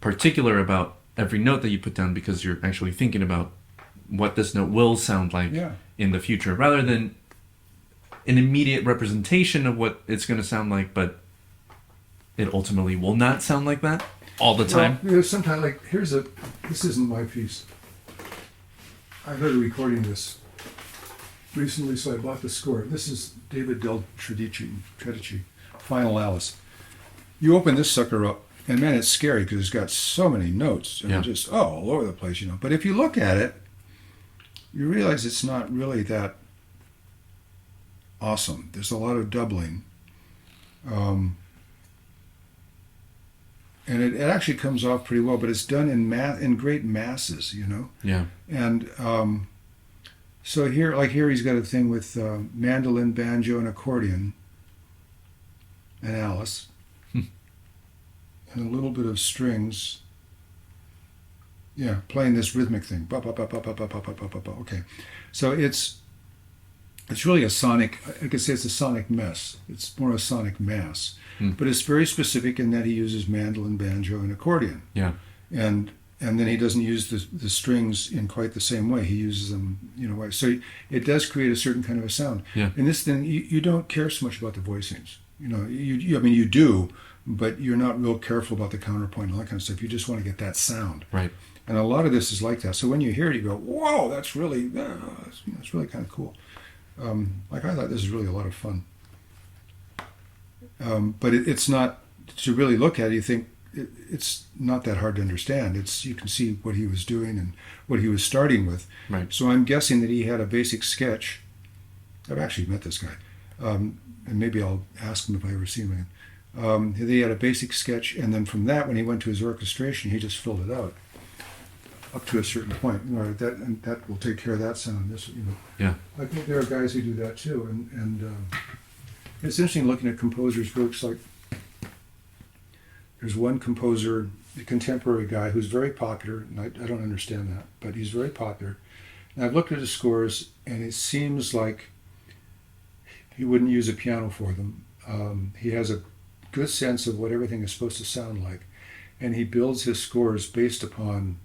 particular about every note that you put down because you're actually thinking about what this note will sound like Yeah. in the future, rather than an immediate representation of what it's going to sound like, but it ultimately will not sound like that all the time. Well, sometimes, like, this isn't my piece. I heard a recording of this recently, so I bought the score. This is David Del Tredici, Final Alice. You open this sucker up, and man, it's scary because it's got so many notes, and Yeah. they're just all over the place, But if you look at it, you realize it's not really that awesome. There's a lot of doubling. And it actually comes off pretty well, but it's done in great masses, Yeah. And so here he's got a thing with mandolin, banjo, and accordion, and Alice, and a little bit of strings. Yeah, playing this rhythmic thing. Ba, ba, ba, ba, ba, ba, ba, ba, ba, ba, ba. Okay, so it's really a sonic. I could say it's a sonic mess. It's more a sonic mass, but it's very specific in that he uses mandolin, banjo, and accordion. Yeah. And then he doesn't use the strings in quite the same way. He uses them, so it does create a certain kind of a sound. Yeah. In this thing, you don't care so much about the voicings. You do, but you're not real careful about the counterpoint and all that kind of stuff. You just want to get that sound. Right. And a lot of this is like that. So when you hear it, you go, "Whoa, that's really, it's really kind of cool." I thought this is really a lot of fun. But it's not, to really look at it, you think it's not that hard to understand. You can see what he was doing and what he was starting with. Right. So I'm guessing that he had a basic sketch. I've actually met this guy, and maybe I'll ask him if I ever see him again. He had a basic sketch, and then from that, when he went to his orchestration, he just filled it out up to a certain point. That will take care of that sound. Yeah. I think there are guys who do that too, and it's interesting looking at composers' works. Like, there's one composer, a contemporary guy, who's very popular, and I don't understand that, but he's very popular. And I've looked at his scores, and it seems like he wouldn't use a piano for them. He has a good sense of what everything is supposed to sound like, and he builds his scores based upon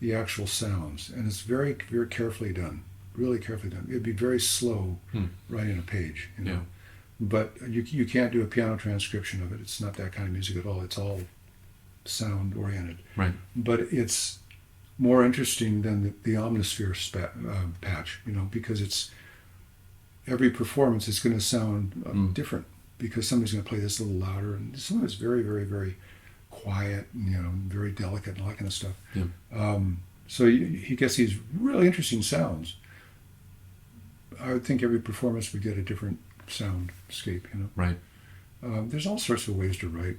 the actual sounds, and it's very, very carefully done, really carefully done. It'd be very slow writing a page, Yeah. But you can't do a piano transcription of it. It's not that kind of music at all. It's all sound oriented. Right. But it's more interesting than the Omnisphere patch, because it's every performance is going to sound different, because somebody's going to play this a little louder, and some of it's very, very, very quiet, and, very delicate and all that kind of stuff. Yeah. So he gets these really interesting sounds. I would think every performance would get a different soundscape, Right. There's all sorts of ways to write,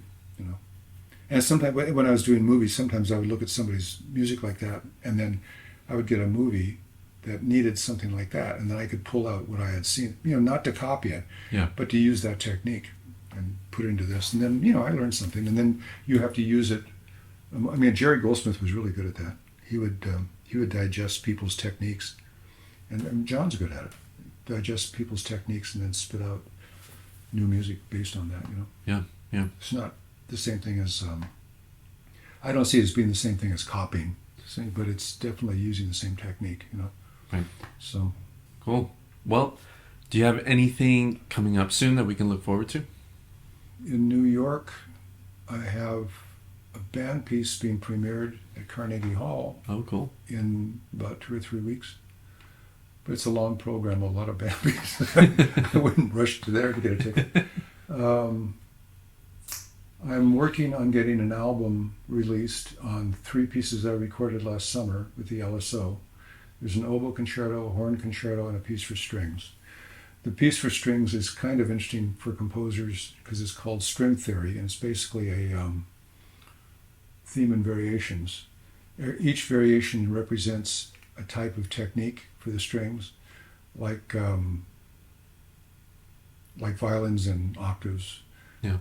And sometimes when I was doing movies, sometimes I would look at somebody's music like that, and then I would get a movie that needed something like that, and then I could pull out what I had seen, not to copy it, Yeah. but to use that technique and put it into this. And then, I learned something, and then you have to use it. Jerry Goldsmith was really good at that. He would digest people's techniques, and John's good at it. Digest people's techniques and then spit out new music based on that, Yeah. Yeah. It's not the same thing as, I don't see it as being the same thing as copying, but it's definitely using the same technique, Right. So. Cool. Well, do you have anything coming up soon that we can look forward to? In New York, I have a band piece being premiered at Carnegie Hall Oh, cool. in about 2 or 3 weeks. but it's a long program, a lot of band pieces. I wouldn't rush to there to get a ticket. I'm working on getting an album released on 3 pieces I recorded last summer with the LSO. There's an oboe concerto, a horn concerto, and a piece for strings. The piece for strings is kind of interesting for composers because it's called String Theory, and it's basically a theme and variations. Each variation represents a type of technique for the strings, like violins and octaves. Yeah.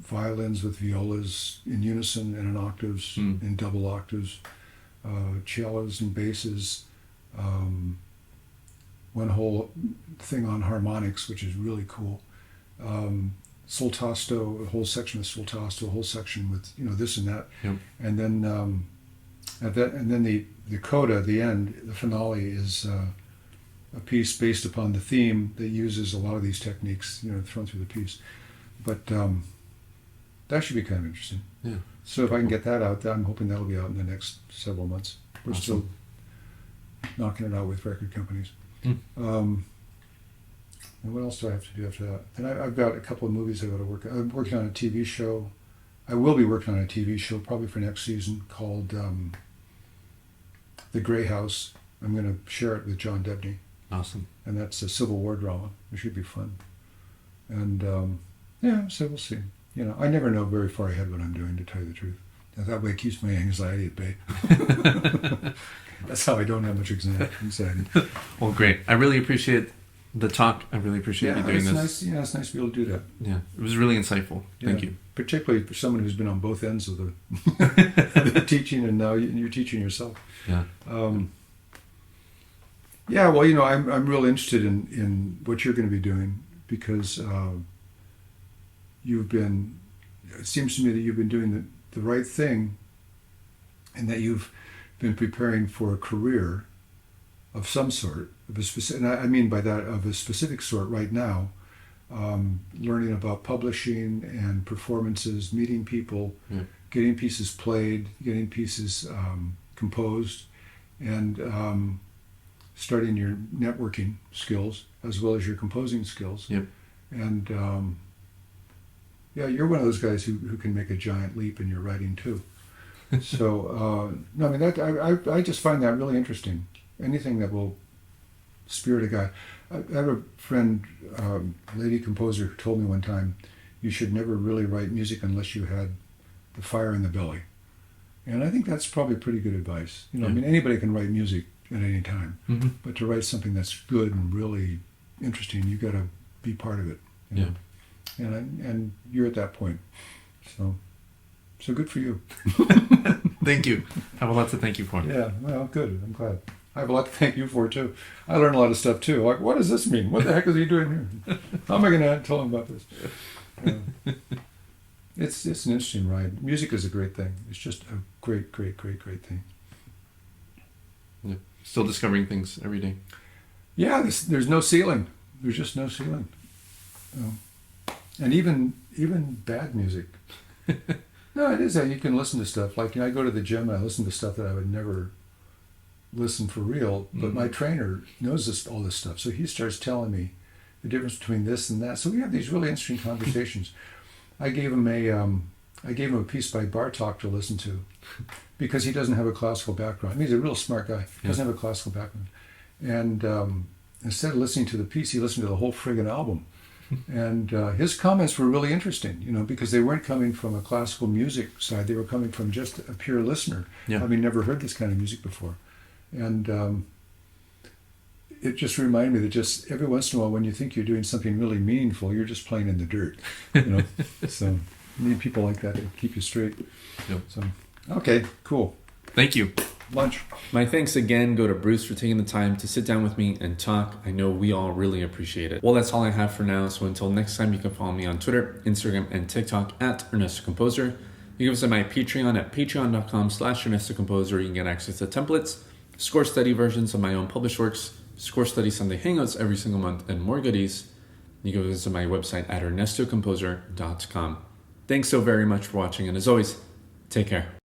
Violins with violas in unison and in octaves, in double octaves, cellos and basses, one whole thing on harmonics, which is really cool. Soltasto, a whole section with soltasto, a whole section with this and that, and then the coda, the end, the finale is a piece based upon the theme that uses a lot of these techniques, thrown through the piece. But that should be kind of interesting. Yeah. So if I can get that out, I'm hoping that'll be out in the next several months. We're still knocking it out with record companies. And what else do I have to do after that? Then I've got a couple of movies I've got to work on. I'm working on a TV show. I will be working on a TV show probably for next season called The Grey House. I'm going to share it with John Debney. Awesome. And that's a Civil War drama. It should be fun. And so we'll see. I never know very far ahead what I'm doing, to tell you the truth. That way it keeps my anxiety at bay. That's how I don't have much anxiety. Well, great. I really appreciate the talk. I really appreciate you doing this. Nice. Yeah, it's nice to be able to do that. Yeah, it was really insightful. Thank you. Particularly for someone who's been on both ends of the, the teaching, and now you're teaching yourself. Yeah. Well, I'm real interested in what you're going to be doing because it seems to me that you've been doing the right thing, and that you've been preparing for a career of some sort, and I mean by that of a specific sort right now, learning about publishing and performances, meeting people, getting pieces played, getting pieces composed, and starting your networking skills as well as your composing skills. Yep. And you're one of those guys who can make a giant leap in your writing too. So I just find that really interesting. Anything that will spirit a guy. I have a friend, lady composer, who told me one time, you should never really write music unless you had the fire in the belly. And I think that's probably pretty good advice. Anybody can write music at any time, but to write something that's good and really interesting, you got to be part of it. Yeah. And you're at that point. So good for you. Thank you. I have a lot to thank you for. Yeah, well, good. I'm glad. I have a lot to thank you for, too. I learned a lot of stuff, too. Like, what does this mean? What the heck is he doing here? How am I going to tell him about this? It's an interesting ride. Music is a great thing. It's just a great, great, great, great thing. Yeah. Still discovering things every day. Yeah, there's no ceiling. There's just no ceiling. And even bad music. No, it is that you can listen to stuff. Like, I go to the gym and I listen to stuff that I would never listen for real, but my trainer knows all this stuff. So he starts telling me the difference between this and that. So we have these really interesting conversations. I gave him a piece by Bartók to listen to because he doesn't have a classical background. He's a real smart guy. He doesn't have a classical background. And instead of listening to the piece, he listened to the whole friggin' album. And his comments were really interesting, because they weren't coming from a classical music side. They were coming from just a pure listener, having never heard this kind of music before. And it just reminded me that just every once in a while, when you think you're doing something really meaningful, you're just playing in the dirt. So you need people like that to keep you straight. Yep. So, okay, cool. Thank you. Lunch. My thanks again go to Bruce for taking the time to sit down with me and talk. I know we all really appreciate it. Well, that's all I have for now. So until next time, you can follow me on Twitter, Instagram, and TikTok at Ernesto Composer. You can visit my Patreon at patreon.com/Ernesto Composer. You can get access to templates, score study versions of my own published works, score study Sunday hangouts every single month, and more goodies. You can visit my website at ernestocomposer.com. Thanks so very much for watching. And as always, take care.